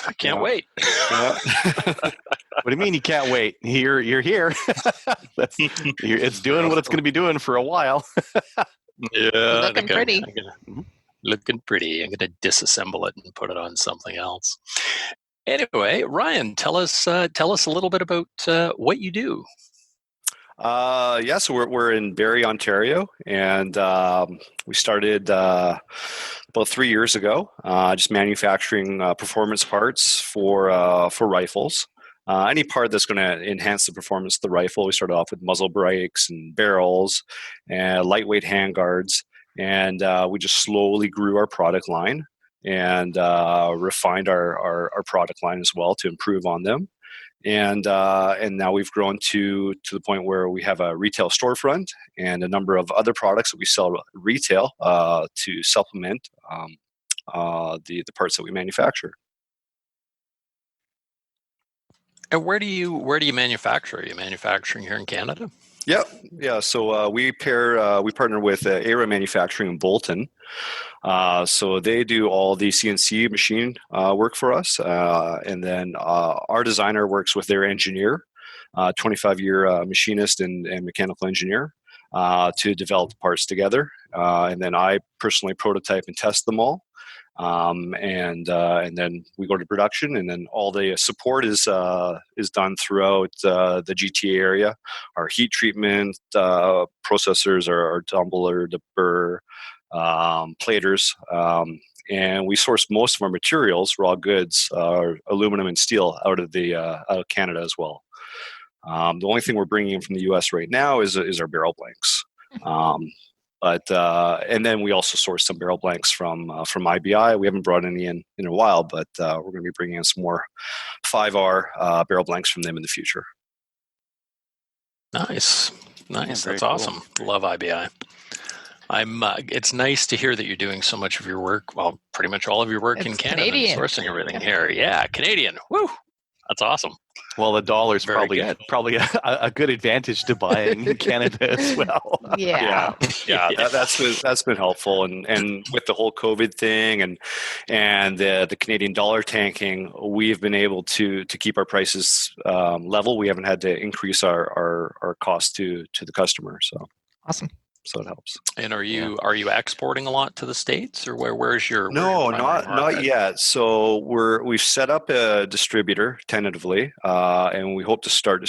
I can't wait. Yeah. What do you mean you can't wait? You're here. It's doing what it's going to be doing for a while. Yeah, looking pretty. Looking pretty. I'm going to disassemble it and put it on something else. Anyway, Ryan, tell us a little bit about what you do. So we're in Barrie, Ontario, and we started about 3 years ago, just manufacturing performance parts for rifles. Any part that's going to enhance the performance of the rifle. We started off with muzzle brakes and barrels and lightweight handguards, and we just slowly grew our product line and refined our product line as well to improve on them. And now we've grown to the point where we have a retail storefront and a number of other products that we sell retail to supplement the parts that we manufacture. And where do you manufacture? Are you manufacturing here in Canada? Yep. Yeah. So we partner with ARmoury Manufacturing in Bolton. So they do all the CNC machine work for us, and then our designer works with their engineer, 25-year machinist and mechanical engineer, to develop the parts together. And then I personally prototype and test them all. And then we go to production, and then all the support is done throughout the GTA area. Our heat treatment processors, our tumbler, dipper, platers, and we source most of our materials, raw goods, aluminum and steel, out of Canada as well. The only thing we're bringing in from the U.S. right now is our barrel blanks. And then we also source some barrel blanks from IBI. We haven't brought any in a while, but we're going to be bringing in some more 5R barrel blanks from them in the future. Nice. That's cool. awesome. Love IBI. It's nice to hear that you're doing so much of your work, well, pretty much all of your work in Canada, Canadian. and sourcing everything here. Yeah, Canadian. Woo! That's awesome. Well, the dollar's Very probably a good advantage to buy in Canada as well. Yeah. That's been helpful, and with the whole COVID thing and the Canadian dollar tanking, we've been able to keep our prices level. We haven't had to increase our cost to the customer. So Awesome. So it helps. And are you exporting a lot to the States, or where's your not yet. So we've set up a distributor tentatively, and we hope to start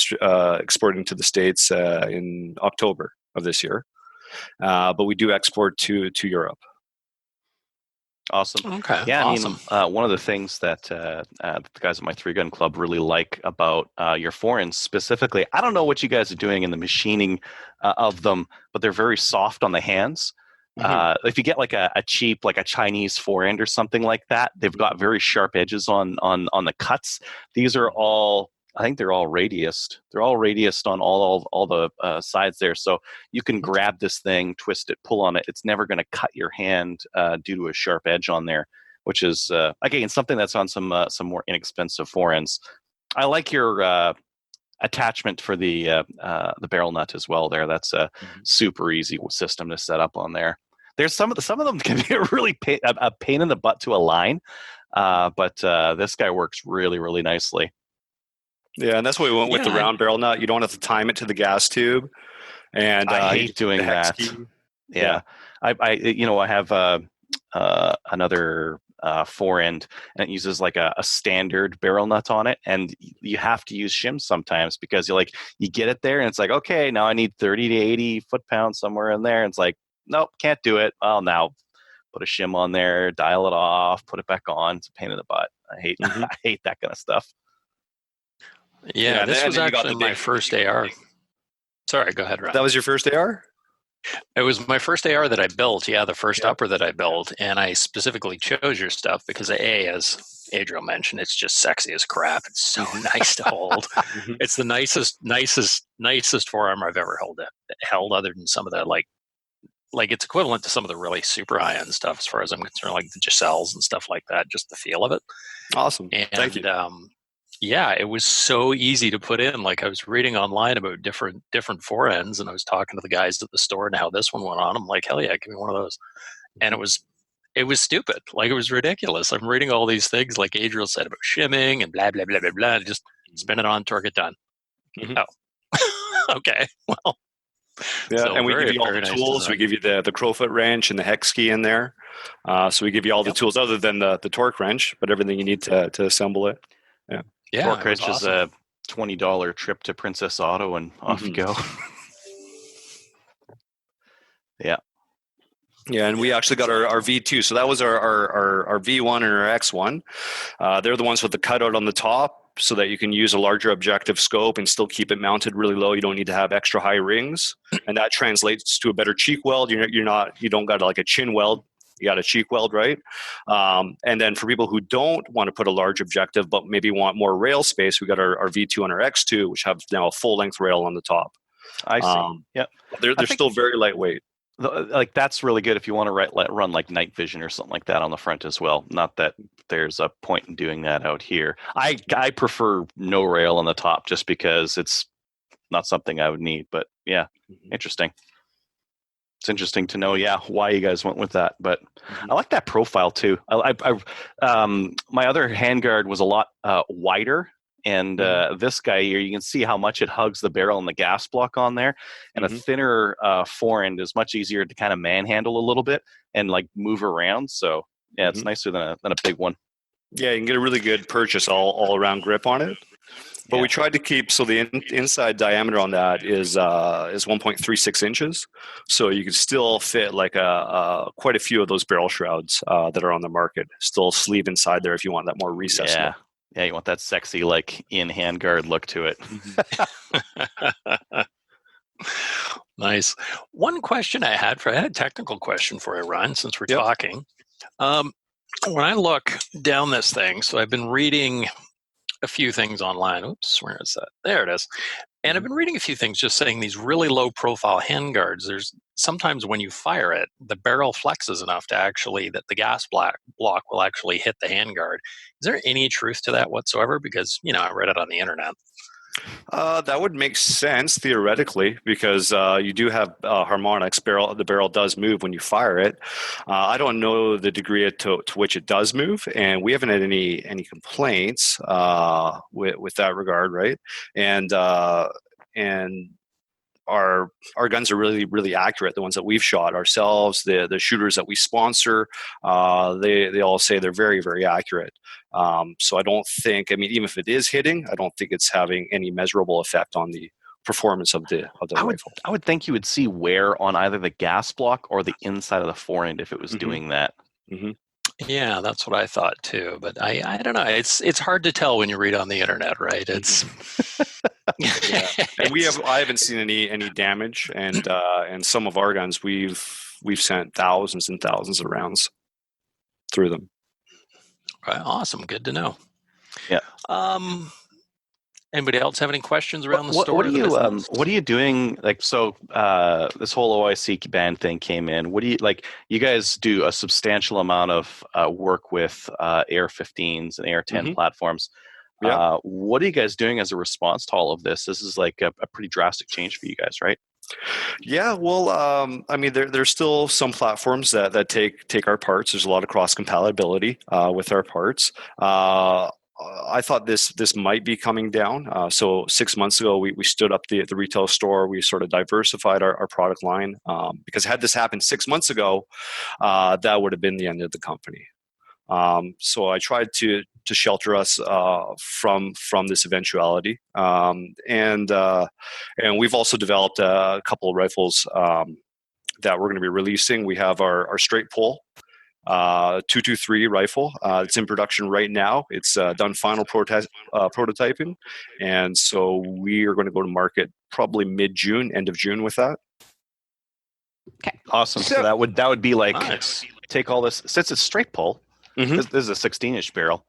exporting to the States in October of this year. But we do export to Europe. Awesome. Okay. Yeah, awesome. I mean, one of the things that the guys at my 3-Gun Club really like about your forends specifically, I don't know what you guys are doing in the machining of them, but they're very soft on the hands. Mm-hmm. If you get like a cheap, like a Chinese forend or something like that, they've got very sharp edges on the cuts. These are all, I think they're all radiused. They're all radiused on all the sides there. So you can grab this thing, twist it, pull on it. It's never going to cut your hand due to a sharp edge on there, which is, again, something that's on some more inexpensive forends. I like your attachment for the barrel nut as well there. That's a super easy system to set up on there. There's some of them can be a pain in the butt to align, but this guy works really, really nicely. Yeah, and that's what we went with the round barrel nut. You don't have to time it to the gas tube. And I hate doing that. Yeah. I have another forend, and it uses like a standard barrel nut on it, and you have to use shims sometimes because you get it there and it's like, okay, now I need 30 to 80 foot-pounds somewhere in there. And it's like, nope, can't do it. Well, now put a shim on there, dial it off, put it back on. It's a pain in the butt. I hate that kind of stuff. Yeah, this was actually my first AR. Sorry, go ahead, Rob. That was your first AR? It was my first AR that I built, the first upper that I built, and I specifically chose your stuff because as Adriel mentioned, it's just sexy as crap. It's so nice to hold. It's the nicest forearm I've ever held other than some of the like it's equivalent to some of the really super high-end stuff as far as I'm concerned, like the Giselles and stuff like that, just the feel of it. Awesome. And, thank you. Yeah, it was so easy to put in. Like I was reading online about different forends, and I was talking to the guys at the store and how this one went on. I'm like, hell yeah, give me one of those. And it was stupid. Like it was ridiculous. I'm reading all these things like Adriel said about shimming and blah, blah, blah, blah, blah. Just spin it on, torque it done. Mm-hmm. Oh, okay. Well, yeah, so and we give you all the tools. We give you the crowfoot wrench and the hex key in there. So we give you all the tools other than the torque wrench, but everything you need to assemble it. Yeah. Yeah, torque wrench is a $20 trip to Princess Auto and off you go. Yeah. Yeah, and we actually got our V2. So that was our V1 and our X1. They're the ones with the cutout on the top so that you can use a larger objective scope and still keep it mounted really low. You don't need to have extra high rings. And that translates to a better cheek weld. You don't got like a chin weld. You got a cheek weld, right? And then for people who don't want to put a large objective but maybe want more rail space, we got our V2 and our X2, which have now a full-length rail on the top. I see. Yeah, they're still very lightweight. Like that's really good if you want to run like night vision or something like that on the front as well. Not that there's a point in doing that out here. I prefer no rail on the top just because it's not something I would need. But Yeah. Interesting. It's interesting to know, why you guys went with that. But I like that profile too. My other handguard was a lot wider, and this guy here, you can see how much it hugs the barrel and the gas block on there. And a thinner forend is much easier to kind of manhandle a little bit and like move around. So it's nicer than a big one. Yeah, you can get a really good purchase all around grip on it. But we tried to keep, so the inside diameter on that is 1.36 inches. So you can still fit like quite a few of those barrel shrouds that are on the market. Still sleeve inside there if you want that more recessed look. Yeah, you want that sexy like in handguard look to it. Nice. One question I had a technical question for you, Ron, since we're talking. When I look down this thing, so I've been reading a few things online. Oops, where is that? There it is. And I've been reading a few things just saying these really low profile handguards, there's sometimes when you fire it, the barrel flexes enough to actually, that the gas block will actually hit the handguard. Is there any truth to that whatsoever? Because, I read it on the internet. That would make sense theoretically, because you do have harmonics. The barrel does move when you fire it. I don't know the degree to which it does move, and we haven't had any complaints with that regard, right? And our guns are really, really accurate. The ones that we've shot ourselves, the shooters that we sponsor, they all say they're very, very accurate. So I don't think, even if it is hitting, I don't think it's having any measurable effect on the performance of the rifle. I would think you would see wear on either the gas block or the inside of the forend if it was doing that. Yeah, that's what I thought too. But I don't know. It's hard to tell when you read on the internet, right? It's and I haven't seen any damage, and some of our guns we've sent thousands and thousands of rounds through them. Right, awesome, good to know. Yeah. Anybody else have any questions around the store? What are you doing? Like, so this whole OIC ban thing came in. What do you like? You guys do a substantial amount of work with AR-15s and AR-10 platforms. Yeah. What are you guys doing as a response to all of this? This is like a pretty drastic change for you guys, right? Yeah, well, there's still some platforms that take our parts. There's a lot of cross compatibility with our parts. I thought this might be coming down. So 6 months ago, we stood up the retail store. We sort of diversified our product line because had this happened 6 months ago, that would have been the end of the company. So I tried to shelter us from this eventuality, and we've also developed a couple of rifles that we're going to be releasing. We have our straight pull 223 rifle. It's in production right now. It's done final prototyping, and so we are going to go to market probably mid-June, end of June with that. Okay, awesome. So that would be like take all this, since it's straight pull. This is a 16-inch barrel.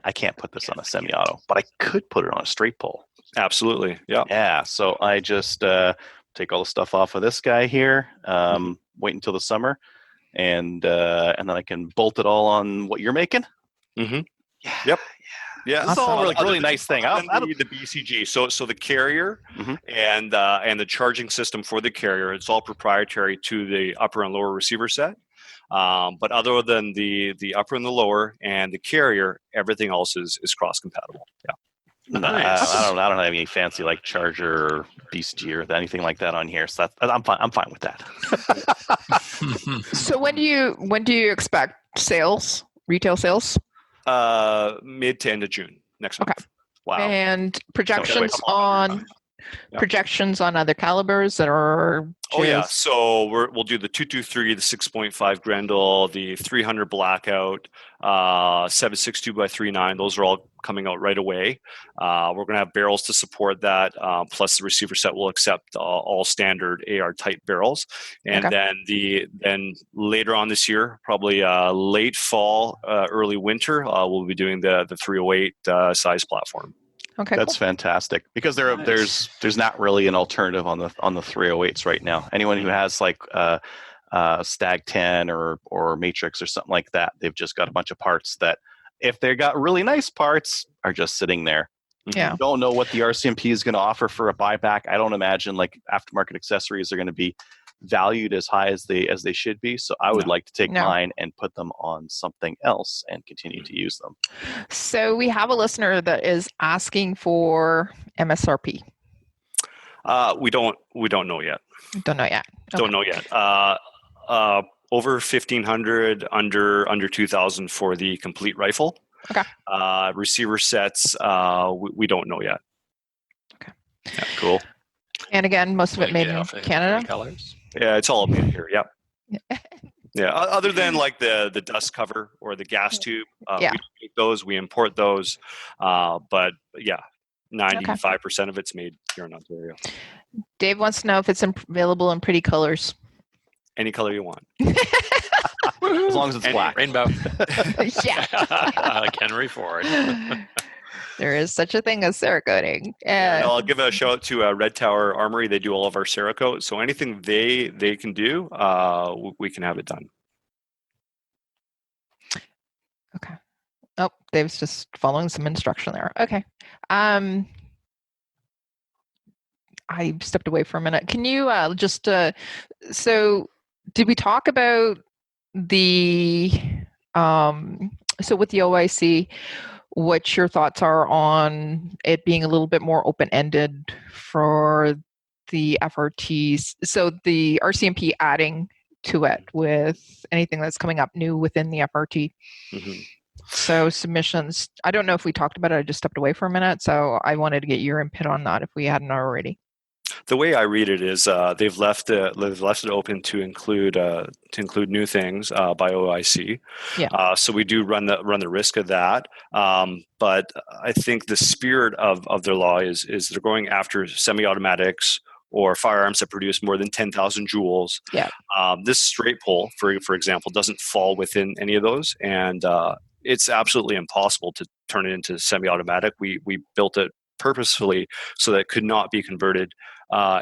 I can't put this on a semi-auto, but I could put it on a straight pull. Absolutely, yeah. Yeah, so I just take all the stuff off of this guy here, wait until the summer, and then I can bolt it all on what you're making. Mm-hmm. Yeah. Yep. Yeah, this is all really nice thing. The BCG, so the carrier and the charging system for the carrier, it's all proprietary to the upper and lower receiver set. But other than the upper and the lower and the carrier, everything else is cross compatible. Yeah. Nice. I don't have any fancy like charger or BCG or anything like that on here. So I'm fine with that. So when do you expect sales, retail sales? Mid to end of June next month. Wow. And projections on other calibers that are. Oh yeah, so we'll do the 223, the 6.5 Grendel, the 300 Blackout, 7.62 by 3.9. Those are all coming out right away. We're going to have barrels to support that. Plus, the receiver set will accept all standard AR type barrels. And then later on this year, probably late fall, early winter, we'll be doing the 308 size platform. Okay, that's fantastic, because there's not really an alternative on the 308s right now. Anyone who has like Stag 10 or Matrix or something like that, they've just got a bunch of parts that, if they got really nice parts, are just sitting there. Yeah. You don't know what the RCMP is going to offer for a buyback. I don't imagine like aftermarket accessories are going to be valued as high as they should be. So I would like to take mine and put them on something else and continue to use them. So we have a listener that is asking for MSRP. We don't know yet. Don't know yet. Okay. Don't know yet. Over 1,500, under 2,000 for the complete rifle. Okay. Receiver sets, we don't know yet. Okay. Yeah, cool. And again, most of it made in Canada. Colors. Yeah, it's all made here. Yep. Yeah. Other than like the dust cover or the gas tube, we don't make those. We import those. But yeah, 95% of it's made here in Ontario. Dave wants to know if it's available in pretty colors. Any color you want. As long as it's black. Rainbow. Yeah. Like Henry Ford. There is such a thing as Cerakoting. And I'll give a shout out to Red Tower ARmoury. They do all of our Cerakote. So anything they can do, we can have it done. Okay. Oh, Dave's just following some instruction there. Okay. I stepped away for a minute. Can you just so did we talk about the so with the OIC, what your thoughts are on it being a little bit more open-ended for the FRTs? So the RCMP adding to it with anything that's coming up new within the FRT. Mm-hmm. So submissions, I don't know if we talked about it. I just stepped away for a minute. So I wanted to get your input on that if we hadn't already. The way I read it is they've left it open to include new things by OIC. Yeah. So we do run the risk of that. But I think the spirit of their law is they're going after semi-automatics or firearms that produce more than 10,000 joules. Yeah. This straight pull, for example, doesn't fall within any of those, and it's absolutely impossible to turn it into semi-automatic. We built it purposefully so that it could not be converted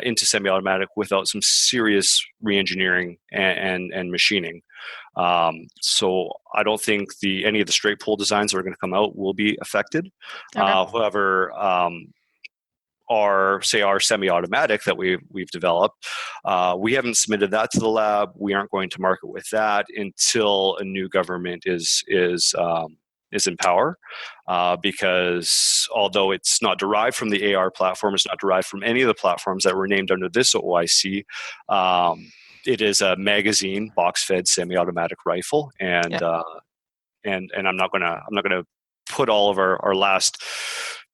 into semi-automatic without some serious re-engineering and machining. So I don't think any of the straight pull designs that are going to come out will be affected. Okay. However, our semi-automatic that we've developed, we haven't submitted that to the lab. We aren't going to market with that until a new government is in power, because although it's not derived from the AR platform, it's not derived from any of the platforms that were named under this OIC. It is a magazine box-fed semi-automatic rifle, and I'm not gonna put all of our last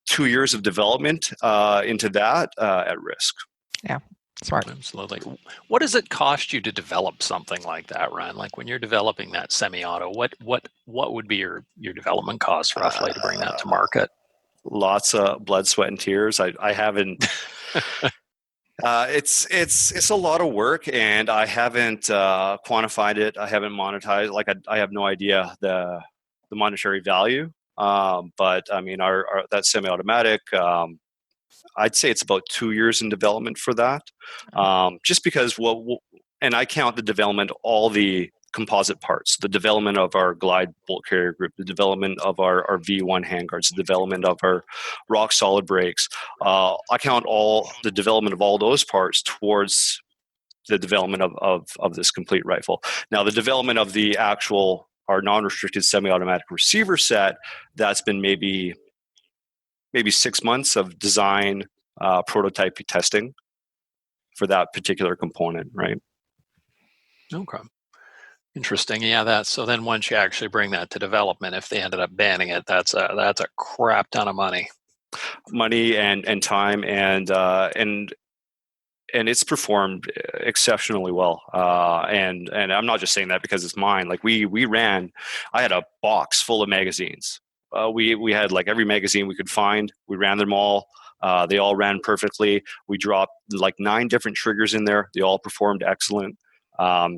2 years of development into that at risk. Yeah. Smart. Absolutely. What does it cost you to develop something like that, Ryan? Like when you're developing that semi-auto, what would be your development cost roughly to bring that to market? Lots of blood, sweat, and tears. I haven't. It's a lot of work, and I haven't quantified it. I haven't monetized. Like I have no idea the monetary value. But I mean, our that semi-automatic. I'd say it's about 2 years in development for that, just because and I count the development, all the composite parts, the development of our glide bolt carrier group, the development of our V1 handguards, the development of our rock solid brakes. I count all the development of all those parts towards the development of this complete rifle. Now, the development of the our non-restricted semi-automatic receiver set, that's been maybe 6 months of design, prototype testing for that particular component, right? Okay. Interesting. Yeah, so then once you actually bring that to development, if they ended up banning it, that's a crap ton of money. Money and time and it's performed exceptionally well. And I'm not just saying that because it's mine. Like I had a box full of magazines. We had like every magazine we could find. We ran them all. They all ran perfectly. We dropped like 9 different triggers in there. They all performed excellent.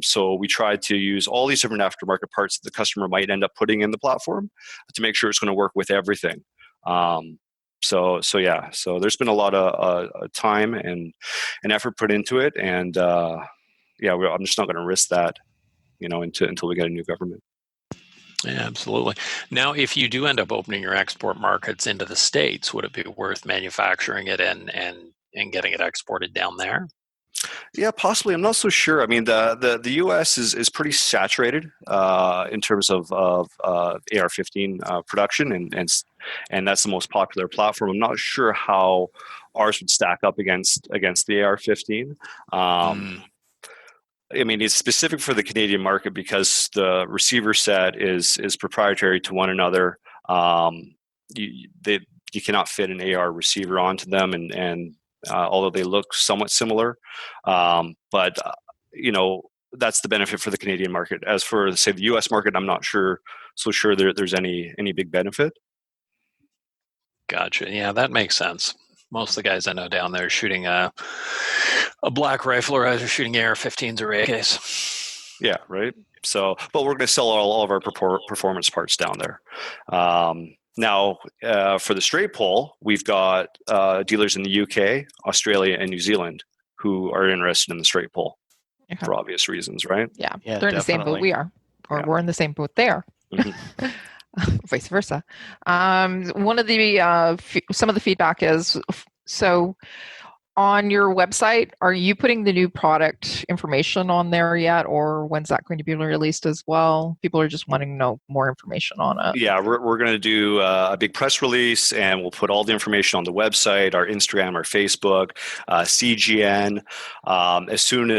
So we tried to use all these different aftermarket parts that the customer might end up putting in the platform to make sure it's going to work with everything. So there's been a lot of time and effort put into it, and I'm just not going to risk that, until we get a new government. Yeah, absolutely. Now, if you do end up opening your export markets into the States, would it be worth manufacturing it and getting it exported down there? Yeah, possibly. I'm not so sure. I mean, the U.S. is pretty saturated in terms of AR-15 production, and that's the most popular platform. I'm not sure how ours would stack up against the AR-15. I mean, it's specific for the Canadian market because the receiver set is proprietary to one another. You cannot fit an AR receiver onto them, and although they look somewhat similar, but that's the benefit for the Canadian market. As for, say, the U.S. market, I'm not sure there's any big benefit. Gotcha. Yeah, that makes sense. Most of the guys I know down there shooting a black rifle are either shooting AR-15s or AKs. Yeah, right. So, but we're going to sell all of our performance parts down there. Now, for the straight pull, we've got dealers in the UK, Australia, and New Zealand who are interested in the straight pull for obvious reasons, right? Yeah, Yeah, they're in the same boat we are, or we're in the same boat they are. Mm-hmm. Vice versa. One of the some of the feedback is, so on your website, are you putting the new product information on there yet, or when's that going to be released as well? People are just wanting to know more information on it. Yeah, we're going to do a big press release, and we'll put all the information on the website, our Instagram, our Facebook, CGN. As soon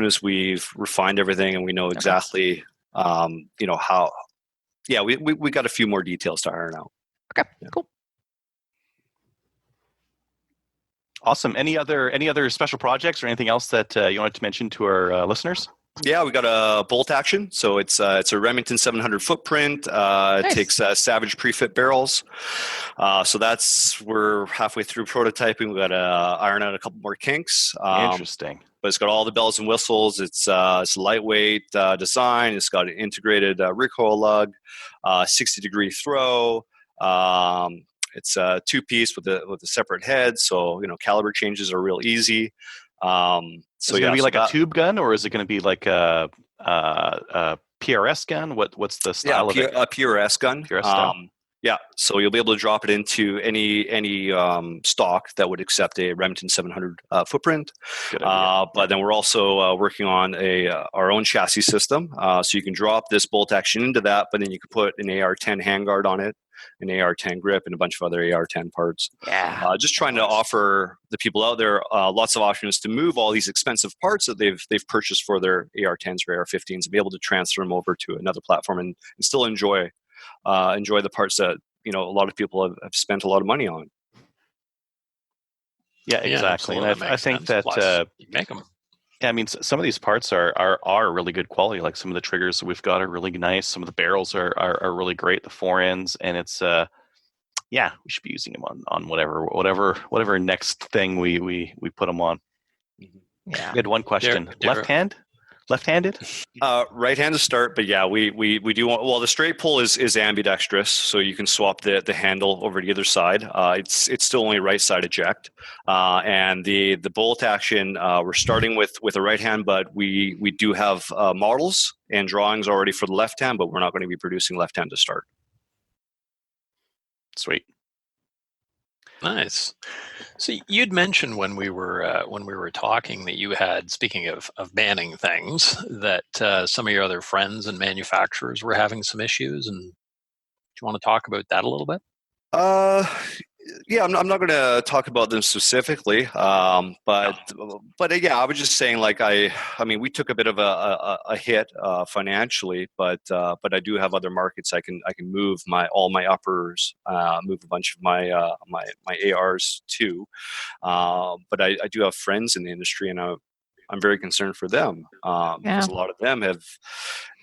as we've refined everything and we know exactly, how. Yeah, we got a few more details to iron out. Okay, cool. Awesome. Any other special projects or anything else that you wanted to mention to our listeners? Yeah, we got a bolt action. So it's a Remington 700 footprint. Nice. It takes Savage pre-fit barrels. So we're halfway through prototyping. We got to iron out a couple more kinks. Interesting. But it's got all the bells and whistles. It's a lightweight design. It's got an integrated recoil lug, 60-degree throw. It's a two-piece with a separate head, so caliber changes are real easy. So is it going to be like a tube gun, or is it going to be like a PRS gun? What's the style of it? A PRS gun. PRS style. Yeah, so you'll be able to drop it into any stock that would accept a Remington 700 footprint. But then we're also working on our own chassis system, so you can drop this bolt action into that, but then you can put an AR-10 handguard on it, an AR-10 grip, and a bunch of other AR-10 parts. Yeah. Just trying to offer the people out there lots of options to move all these expensive parts that they've purchased for their AR-10s or AR-15s and be able to transfer them over to another platform and still enjoy the parts that a lot of people have spent a lot of money on. Yeah, exactly. And I think that you make them. Yeah, I mean, some of these parts are really good quality. Like some of the triggers that we've got are really nice. Some of the barrels are really great. The forends, and it's we should be using them on whatever next thing we put them on. Yeah. We had one question: left-handed? Right hand to start, but yeah, we do want. Well, the straight pull is ambidextrous, so you can swap the handle over to either side. It's still only right side eject, and the bolt action. We're starting with a right hand, but we do have models and drawings already for the left hand, but we're not going to be producing left hand to start. Sweet. Nice. So you'd mentioned when we were talking that you had, speaking of banning things, that some of your other friends and manufacturers were having some issues, and do you want to talk about that a little bit? Yeah, I'm not going to talk about them specifically, but yeah, I was just saying, like, I mean, we took a bit of a hit financially, but I do have other markets I can move all my uppers, move a bunch of my ARs too, but I do have friends in the industry, and I'm very concerned for them because a lot of them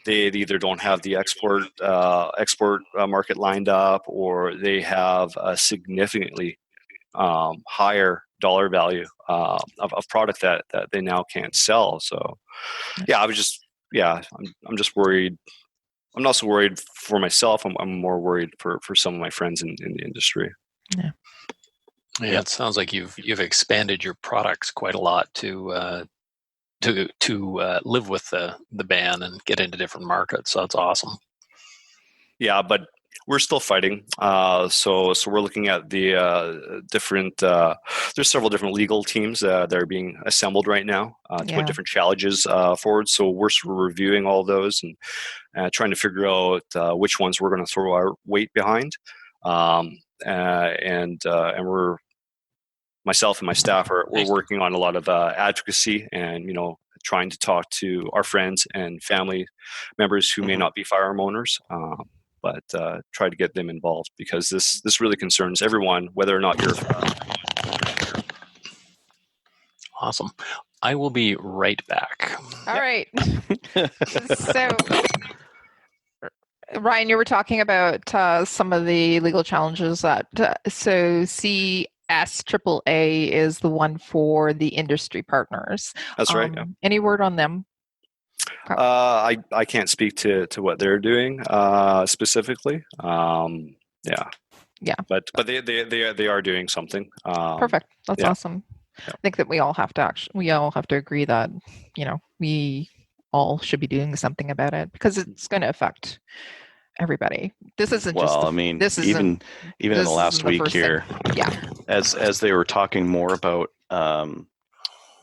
they either don't have the export market lined up, or they have a significantly higher dollar value of product that they now can't sell. So, yeah, I'm just worried. I'm not so worried for myself. I'm more worried for some of my friends in the industry. Yeah. Yeah, it sounds like you've expanded your products quite a lot to live with the ban and get into different markets. So that's awesome. Yeah, but we're still fighting. So we're looking at the different. There's several different legal teams that are being assembled right now to put different challenges forward. So we're sort of reviewing all those and trying to figure out which ones we're going to throw our weight behind. And we're myself and my staff we're working on a lot of advocacy and trying to talk to our friends and family members who may not be firearm owners. But try to get them involved because this really concerns everyone, whether or not you're. Awesome. I will be right back. All right. So, Ryan, you were talking about some of the legal challenges that. So CSAAA is the one for the industry partners. That's right. Yeah. Any word on them? I can't speak to what they're doing specifically. Yeah. But they are doing something. Perfect. That's awesome. Yeah. I think that we all have to agree that we all should be doing something about it because it's going to affect everybody. This isn't just. Well, I mean, even in the last week here, as they were talking more about the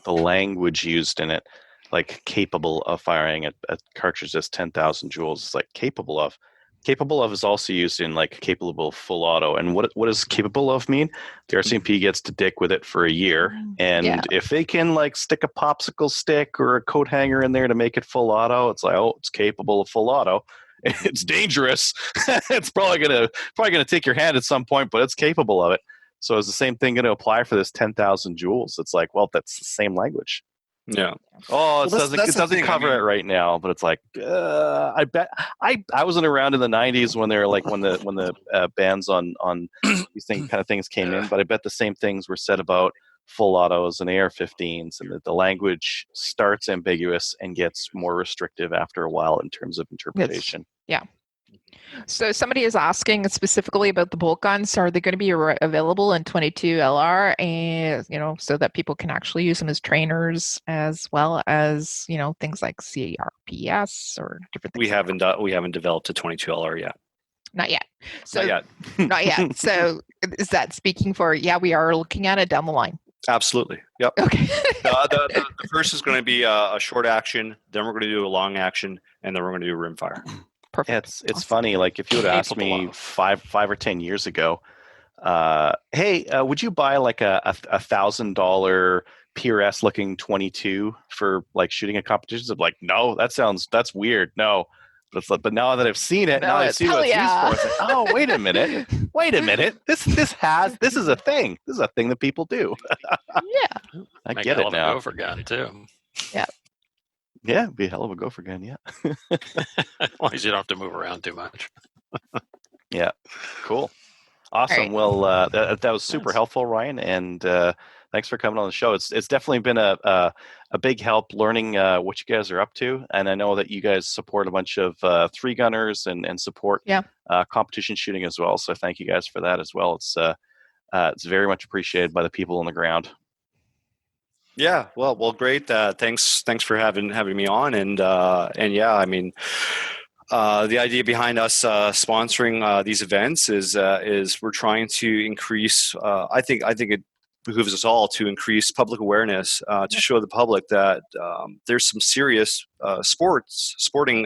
language used in it. Like capable of firing a cartridge that's 10,000 joules. It's like capable of. Capable of is also used in like capable of full auto. And what does capable of mean? The RCMP gets to dick with it for a year. And if they can like stick a popsicle stick or a coat hanger in there to make it full auto, it's like, oh, it's capable of full auto. It's dangerous. It's probably gonna take your hand at some point, but it's capable of it. So is the same thing going to apply for this 10,000 joules? It's like, well, that's the same language. Yeah. Oh, it doesn't cover it right now, but it's like I bet I wasn't around in the 90s when they were like when the bans on these kind of things came in, but I bet the same things were said about full autos and AR-15s, and that the language starts ambiguous and gets more restrictive after a while in terms of interpretation. Yes. Yeah. So somebody is asking specifically about the bolt guns. Are they going to be available in 22 LR, and so that people can actually use them as trainers, as well as things like CRPS or different things? We haven't developed a 22 LR yet. Not yet. So not yet. Not yet. So is that speaking for? Yeah, we are looking at it down the line. Absolutely. Yep. Okay. The first is going to be a short action. Then we're going to do a long action, and then we're going to do rimfire. Perfect. It's funny. Like if you would have asked me 5 or 10 years ago, hey, would you buy like a $1,000 PRS looking 22 for like shooting a competition? I'm like, no, that's weird. No, but now that I've seen it, now I see what it's used for. It's like, oh, wait a minute. This is a thing. This is a thing that people do. Yeah, I get it now. Gopher gun too. Yeah. Yeah, it'd be a hell of a gopher gun, yeah. As long as you don't have to move around too much. Yeah, cool. Awesome. Right. Well, that was super helpful, Ryan, and thanks for coming on the show. It's definitely been a big help learning what you guys are up to, and I know that you guys support a bunch of three gunners and support competition shooting as well. So thank you guys for that as well. It's very much appreciated by the people on the ground. Yeah, well, great. Thanks for having me on, and yeah, I mean, the idea behind us sponsoring these events is we're trying to increase. I think it behooves us all to increase public awareness to show the public that there's some serious sporting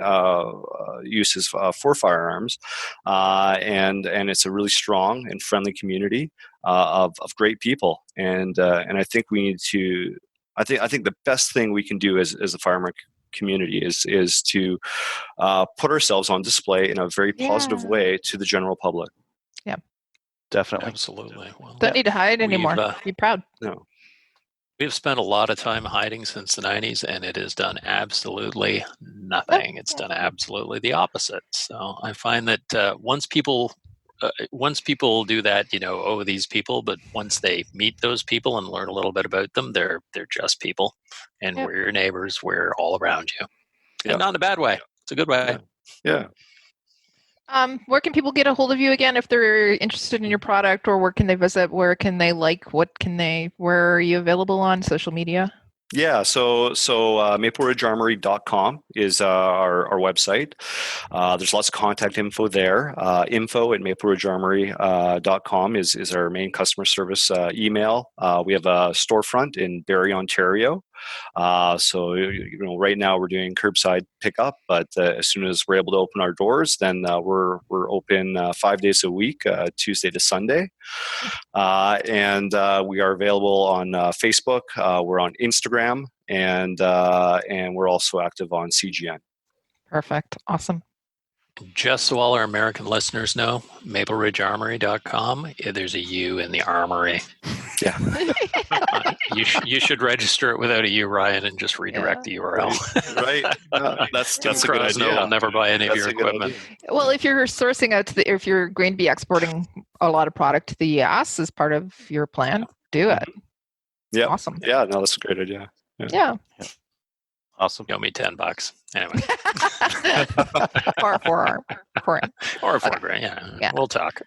uses for firearms, and it's a really strong and friendly community of great people, and I think we need to. I think the best thing we can do as the firearm community is to put ourselves on display in a very positive way to the general public. Yeah, definitely, absolutely. Well, don't need to hide anymore. Be proud. No. We've spent a lot of time hiding since the 90s, and it has done absolutely nothing. It's done absolutely the opposite. So I find that once people do that, these people, but once they meet those people and learn a little bit about them, they're just people, and we're your neighbors. We're all around you, and not in a bad way. It's a good way. Yeah. Where can people get a hold of you again if they're interested in your product, or where can they visit? Where can they where are you available on social media? Yeah, so MapleRidgeArmoury.com is our website. There's lots of contact info there. Info at MapleRidgeArmoury.com is our main customer service email. We have a storefront in Barrie, Ontario. So right now we're doing curbside pickup, but as soon as we're able to open our doors, then we're open 5 days a week, Tuesday to Sunday. And we are available on Facebook. We're on Instagram, and we're also active on CGN. Perfect. Awesome. Just so all our American listeners know, MapleRidgeArmoury.com. There's a U in the Armory. Yeah. You should register it without a U, Ryan, and just redirect the URL. Right. That's a good idea. We'll never buy any of your equipment. Well, if you're sourcing out if you're going to be exporting a lot of product to the US as part of your plan, do it. Yeah. Awesome. Yeah. No, that's a great idea. Yeah. Awesome. You owe me $10. Anyway. Or $4. Or $4,000. Yeah. We'll talk.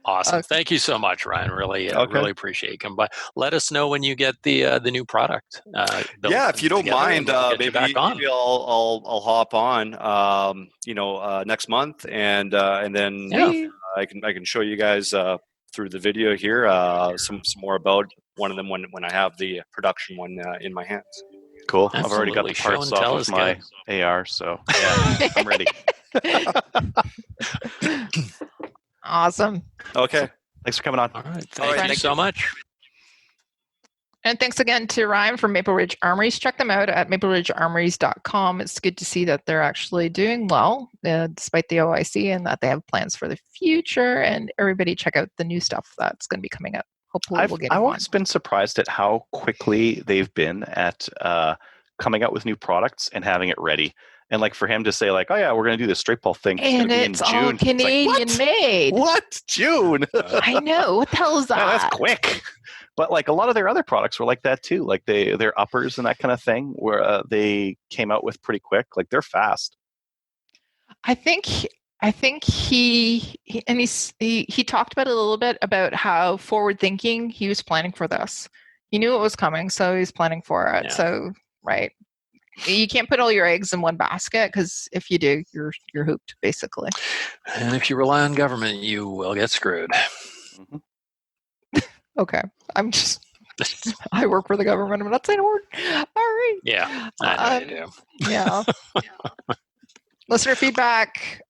Awesome. Okay. Thank you so much, Ryan. Really appreciate you coming by. Let us know when you get the new product. If you don't mind, maybe I'll hop on next month and then I can show you guys through the video here some more about one of them when I have the production one in my hands. Cool. Absolutely. I've already got the parts off of my AR, so yeah, I'm ready. Awesome. Okay. Thanks for coming on. All right. Thank you so much. And thanks again to Ryan from Maple Ridge Armories. Check them out at MapleRidgeArmories.com. It's good to see that they're actually doing well despite the OIC and that they have plans for the future. And everybody check out the new stuff that's going to be coming out. Hopefully we'll get it I've always been surprised at how quickly they've been at coming out with new products and having it ready. And like for him to say like, oh yeah, we're going to do this straight ball thing. And it's all Canadian made. What? June? I know. What the hell is that? Man, that's quick. But like a lot of their other products were like that too. Like their uppers and that kind of thing where they came out with pretty quick. Like they're fast. I think he talked about it a little bit about how forward thinking he was planning for this. He knew it was coming, so he's planning for it. Yeah. So right. You can't put all your eggs in one basket because if you do, you're hooped basically. And if you rely on government, you will get screwed. Mm-hmm. Okay, I work for the government. I'm not saying a word. All right. Yeah, I know you do. Yeah. Listener feedback.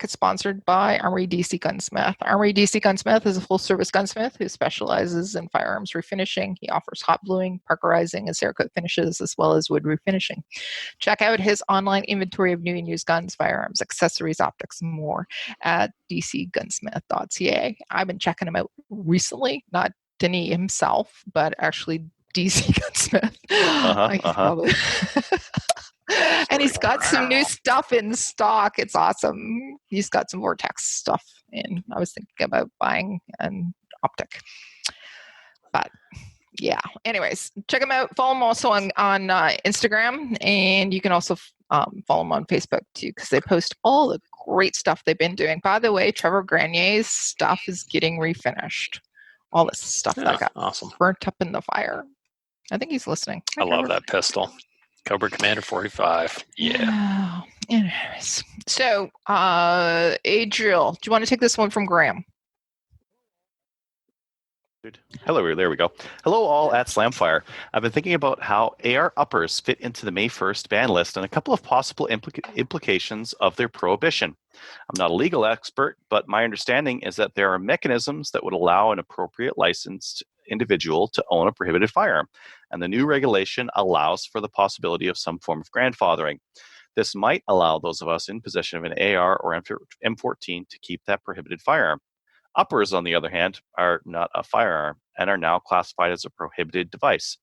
Is sponsored by ARmoury DC Gunsmith. ARmoury DC Gunsmith is a full-service gunsmith who specializes in firearms refinishing. He offers hot bluing, parkerizing, and Cerakote finishes, as well as wood refinishing. Check out his online inventory of new and used guns, firearms, accessories, optics, and more at dcgunsmith.ca. I've been checking him out recently, not Denny himself, but actually DC Gunsmith. Probably... And he's got some new stuff in stock. It's awesome. He's got some Vortex stuff in. I was thinking about buying an optic. But yeah, anyways, check him out. Follow him also on Instagram. And you can also follow him on Facebook too, because they post all the great stuff they've been doing. By the way, Trevor Granier's stuff is getting refinished. All this stuff that got burnt up in the fire. I think he's listening. I love that pistol. Cobra Commander 45. Yeah. Anyways. So, Adriel, do you want to take this one from Graham? Hello, there we go. Hello all at Slamfire. I've been thinking about how AR uppers fit into the May 1st ban list and a couple of possible implications of their prohibition. I'm not a legal expert, but my understanding is that there are mechanisms that would allow an appropriate licensed individual to own a prohibited firearm, and the new regulation allows for the possibility of some form of grandfathering. This might allow those of us in possession of an AR or M14 to keep that prohibited firearm. Uppers, on the other hand, are not a firearm and are now classified as a prohibited device.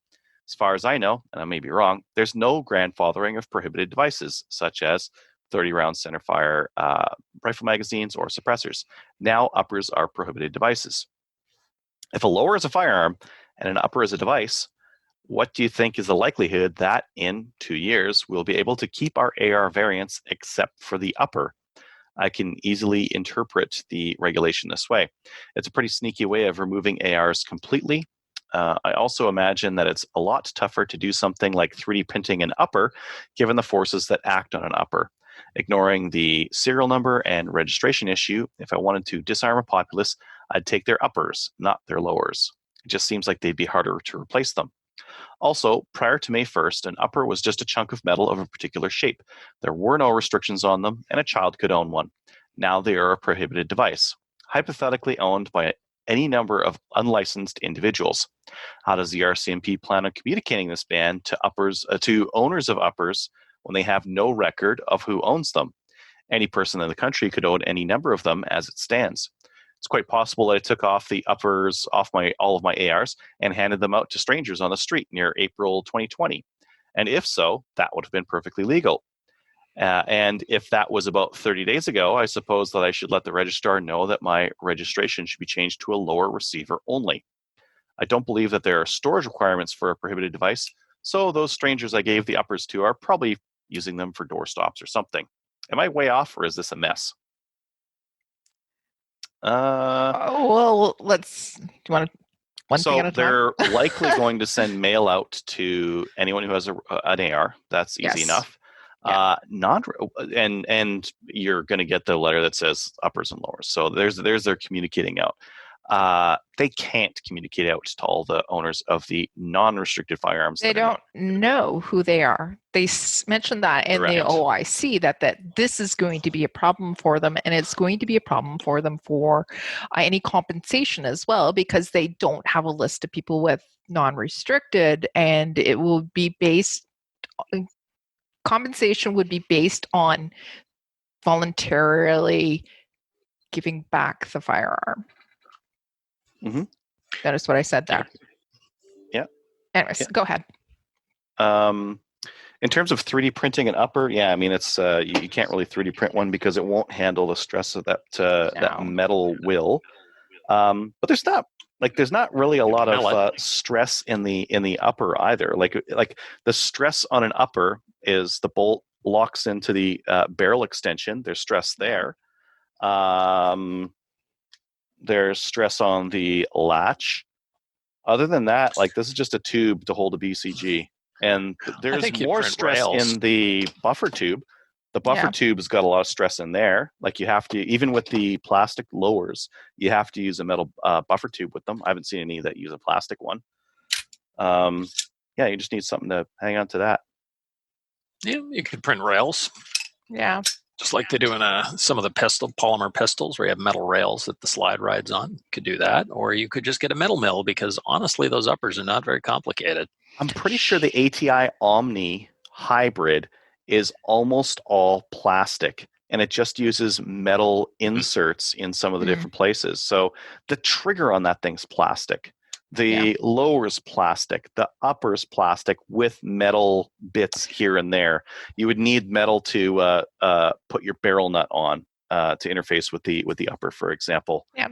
As far as I know, and I may be wrong, there's no grandfathering of prohibited devices, such as 30-round centerfire rifle magazines or suppressors. Now uppers are prohibited devices. If a lower is a firearm and an upper is a device, what do you think is the likelihood that in 2 years we'll be able to keep our AR variants except for the upper? I can easily interpret the regulation this way. It's a pretty sneaky way of removing ARs completely. I also imagine that it's a lot tougher to do something like 3D printing an upper, given the forces that act on an upper. Ignoring the serial number and registration issue, if I wanted to disarm a populace, I'd take their uppers, not their lowers. It just seems like they'd be harder to replace them. Also, prior to May 1st, an upper was just a chunk of metal of a particular shape. There were no restrictions on them, and a child could own one. Now they are a prohibited device, hypothetically owned by any number of unlicensed individuals. How does the RCMP plan on communicating this ban to owners of uppers when they have no record of who owns them? Any person in the country could own any number of them as it stands. It's quite possible that I took off the uppers off all of my ARs and handed them out to strangers on the street near April 2020. And if so, that would have been perfectly legal. And if that was about 30 days ago, I suppose that I should let the registrar know that my registration should be changed to a lower receiver only. I don't believe that there are storage requirements for a prohibited device, so those strangers I gave the uppers to are probably using them for doorstops or something. Am I way off, or is this a mess? Well, let's. Do you want to? One thing at a time? They're likely going to send mail out to anyone who has an AR. That's easy enough. Yeah. And you're going to get the letter that says uppers and lowers. So there's their communicating out. They can't communicate out to all the owners of the non-restricted firearms. They don't know who they are. They mentioned that in the OIC that this is going to be a problem for them, and it's going to be a problem for them for any compensation as well, because they don't have a list of people with non-restricted, and it will be compensation would be based on voluntarily giving back the firearm. Mm-hmm. Notice what I said there. Yeah. Anyways, go ahead. In terms of 3D printing an upper, I mean, it's you can't really 3D print one because it won't handle the stress of that metal will. But there's not really a lot of stress in the upper either. Like the stress on an upper is the bolt locks into the barrel extension. There's stress there. There's stress on the latch. Other than that, this is just a tube to hold a BCG. And there's more stress in the buffer tube. The buffer tube has got a lot of stress in there. You have to, even with the plastic lowers, you have to use a metal buffer tube with them. I haven't seen any that use a plastic one. You just need something to hang on to that. Yeah, you could print rails. Yeah. Just like they do in some of the polymer pistols where you have metal rails that the slide rides on. You could do that. Or you could just get a metal mill, because honestly, those uppers are not very complicated. I'm pretty sure the ATI Omni hybrid is almost all plastic, and it just uses metal inserts in some of the different places. So the trigger on that thing's plastic. The lower's plastic, the upper's plastic with metal bits here and there. You would need metal to put your barrel nut on to interface with the upper, for example. Yeah.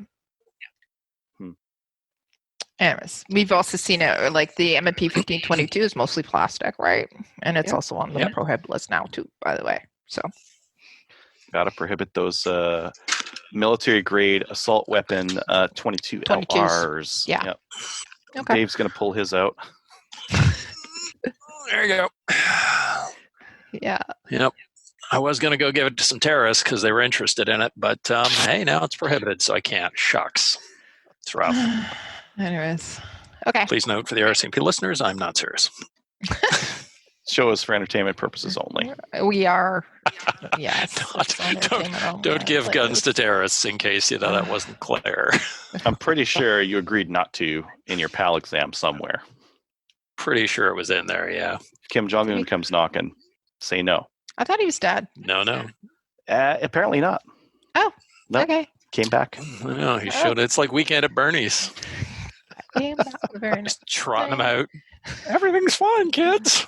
Anyways, we've also seen it the M&P 1522 is mostly plastic, right? And it's also on the prohibit list now too, by the way. So gotta prohibit those military grade assault weapon 22 LRs. Yeah. Yep. Okay. Dave's gonna pull his out. There you go. Yeah. Yep. I was going to go give it to some terrorists because they were interested in it, but hey, now it's prohibited, so I can't. Shucks. It's rough. Anyways. Okay. Please note for the RCMP listeners, I'm not serious. Show is for entertainment purposes only. We are. Yes. Don't give guns to terrorists, in case that wasn't clear. I'm pretty sure you agreed not to in your PAL exam somewhere. Pretty sure it was in there, yeah. If Kim Jong-un comes knocking, say no. I thought he was dead. No. Apparently not. Oh, no. Okay. Came back. No, he showed. It's like Weekend at Bernie's. Just trotting them out. Everything's fine, kids.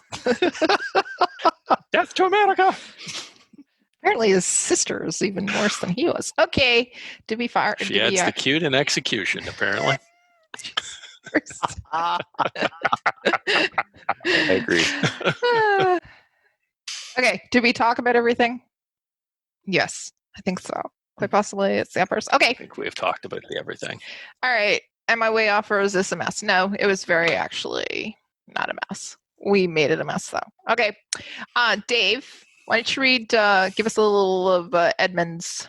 Death to America. Apparently his sister is even worse than he was. Okay. Did we fire? She adds the cute in execution, apparently. I agree. Okay. Did we talk about everything? Yes, I think so. Quite possibly it's the uppers. Okay. I think we've talked about everything. All right. Am I way off, or is this a mess? No, it was very actually not a mess. We made it a mess, though. Okay. Dave, why don't you read, give us a little of Edmund's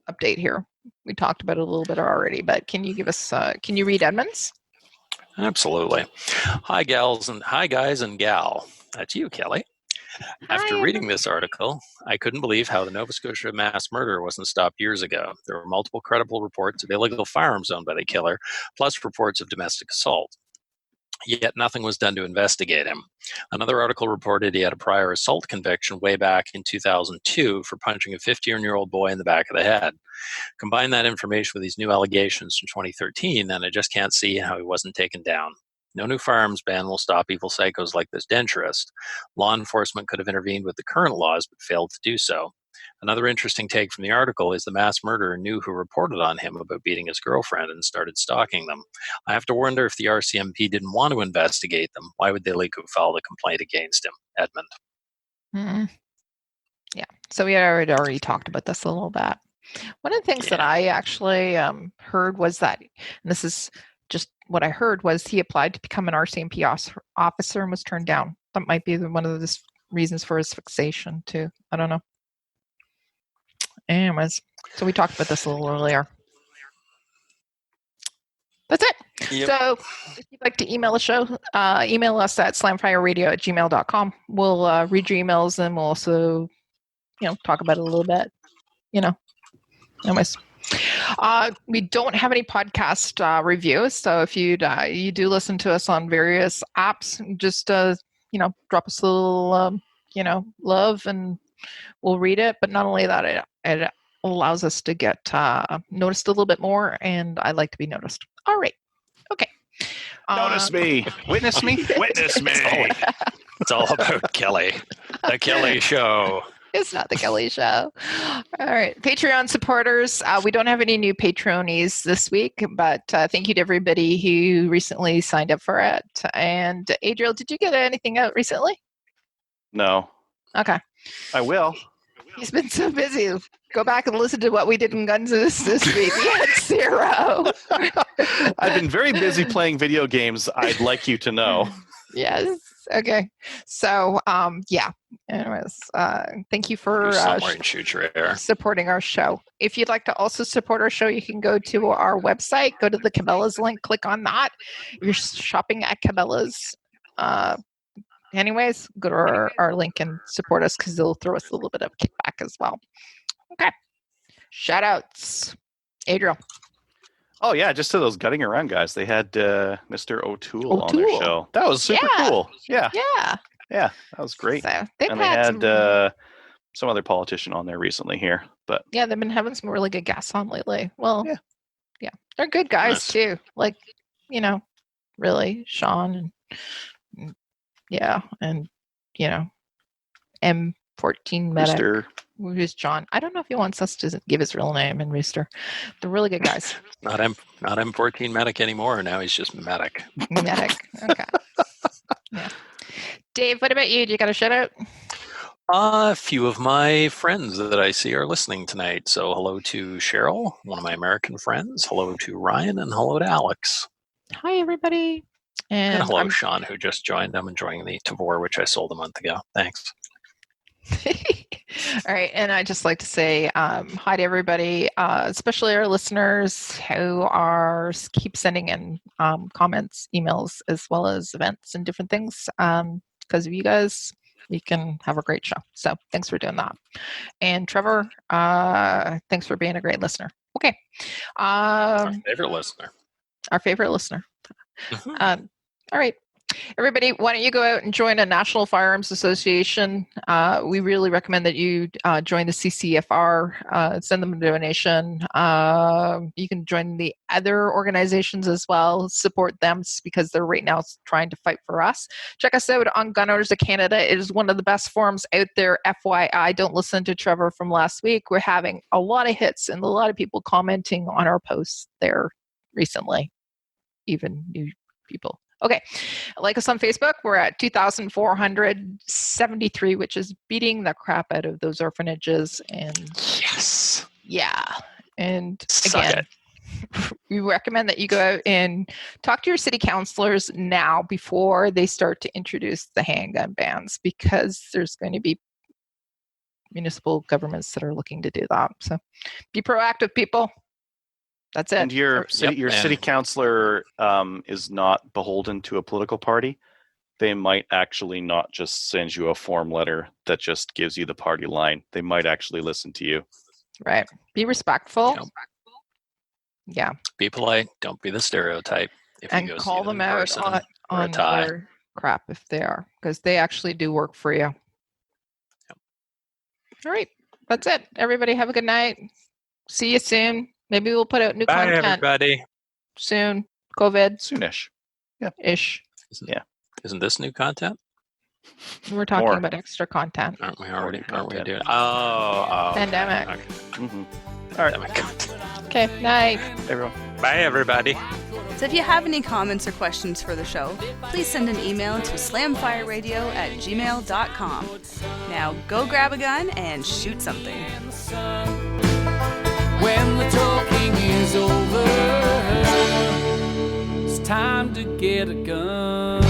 update here. We talked about it a little bit already, but can you give us, can you read Edmund's? Absolutely. Hi, guys and gal. That's you, Kelly. After reading this article, I couldn't believe how the Nova Scotia mass murder wasn't stopped years ago. There were multiple credible reports of illegal firearms owned by the killer, plus reports of domestic assault. Yet nothing was done to investigate him. Another article reported he had a prior assault conviction way back in 2002 for punching a 15-year-old boy in the back of the head. Combine that information with these new allegations from 2013, and I just can't see how he wasn't taken down. No new firearms ban will stop evil psychos like this denturist. Law enforcement could have intervened with the current laws, but failed to do so. Another interesting take from the article is the mass murderer knew who reported on him about beating his girlfriend and started stalking them. I have to wonder if the RCMP didn't want to investigate them. Why would they legally file a complaint against him? Edmund. Mm-hmm. Yeah, so we had already talked about this a little bit. One of the things that I actually heard was that, and this is just what I heard, was he applied to become an RCMP officer and was turned down. That might be one of the reasons for his fixation too. I don't know. Anyways, so we talked about this a little earlier. That's it. Yep. So if you'd like to email the show, email us at slamfireradio@gmail.com. We'll read your emails, and we'll also, talk about it a little bit. Anyways. We don't have any podcast reviews, so if you do listen to us on various apps, just drop us a little love, and we'll read it. But not only that, it allows us to get noticed a little bit more, and I like to be noticed. All right, okay. Notice me, witness me, witness me. It's all about Kelly, the Kelly Show. It's not the Kelly Show. All right. Patreon supporters. We don't have any new patronies this week, but thank you to everybody who recently signed up for it. And Adriel, did you get anything out recently? No. Okay. I will. He's been so busy. Go back and listen to what we did in Guns this week. We had 0. I've been very busy playing video games, I'd like you to know. Yes. Okay. So, yeah. Anyways, thank you for supporting our show. If you'd like to also support our show, you can go to our website, go to the Cabela's link, click on that. If you're shopping at Cabela's, anyways, go to our link and support us, because they'll throw us a little bit of kickback as well. Okay. Shout outs. Adriel. Oh, yeah, just to those Gutting Around guys. They had Mr. O'Toole on their show. That was super cool. Yeah. Yeah. Yeah, that was great. So they had some other politician on there recently here. But yeah, they've been having some really good guests on lately. Well, yeah. They're good guys, too. Like, really, Sean and M14 Medic. Rooster. Who's John? I don't know if he wants us to give his real name and Rooster. They're really good guys. Not M14 Medic anymore. Now he's just Medic. Medic. Okay. Yeah. Dave, what about you? Do you got a shout out? A few of my friends that I see are listening tonight. So hello to Cheryl, one of my American friends. Hello to Ryan, and hello to Alex. Hi, everybody. And hello, Sean, who just joined. I'm enjoying the Tavor, which I sold a month ago. Thanks. All right, and I'd just like to say hi to everybody, especially our listeners who keep sending in comments, emails, as well as events and different things. Because of you guys, we can have a great show. So thanks for doing that. And Trevor, thanks for being a great listener. Okay. Our favorite listener. Our favorite listener. Mm-hmm. All right. Everybody, why don't you go out and join a National Firearms Association? We really recommend that you join the CCFR, send them a donation. You can join the other organizations as well, support them because they're right now trying to fight for us. Check us out on Gun Owners of Canada. It is one of the best forums out there. FYI, don't listen to Trevor from last week. We're having a lot of hits and a lot of people commenting on our posts there recently, even new people. Okay, like us on Facebook. We're at 2,473, which is beating the crap out of those orphanages. And yes, yeah, and Suck again, it. we recommend that you go out and talk to your city councilors now before they start to introduce the handgun bans, because there's going to be municipal governments that are looking to do that. So be proactive, people. That's it. And your city councilor is not beholden to a political party. They might actually not just send you a form letter that just gives you the party line. They might actually listen to you. Right. Be respectful. Yeah. Be polite. Don't be the stereotype. If And you go call see them in out person, on tie. their crap if they are, because they actually do work for you. Yep. All right. That's it. Everybody have a good night. See you soon. Maybe we'll put out new Bye, content everybody. soon. COVID Soonish. ish. Isn't this new content? We're talking More. about extra content. Aren't we Already Aren't we content. doing? Oh. Pandemic. Okay. Mm-hmm. Pandemic content. Okay. Night. Everyone. Bye, everybody. So if you have any comments or questions for the show, please send an email to slamfireradio@gmail.com. Now go grab a gun and shoot something. When the talking is over, it's time to get a gun.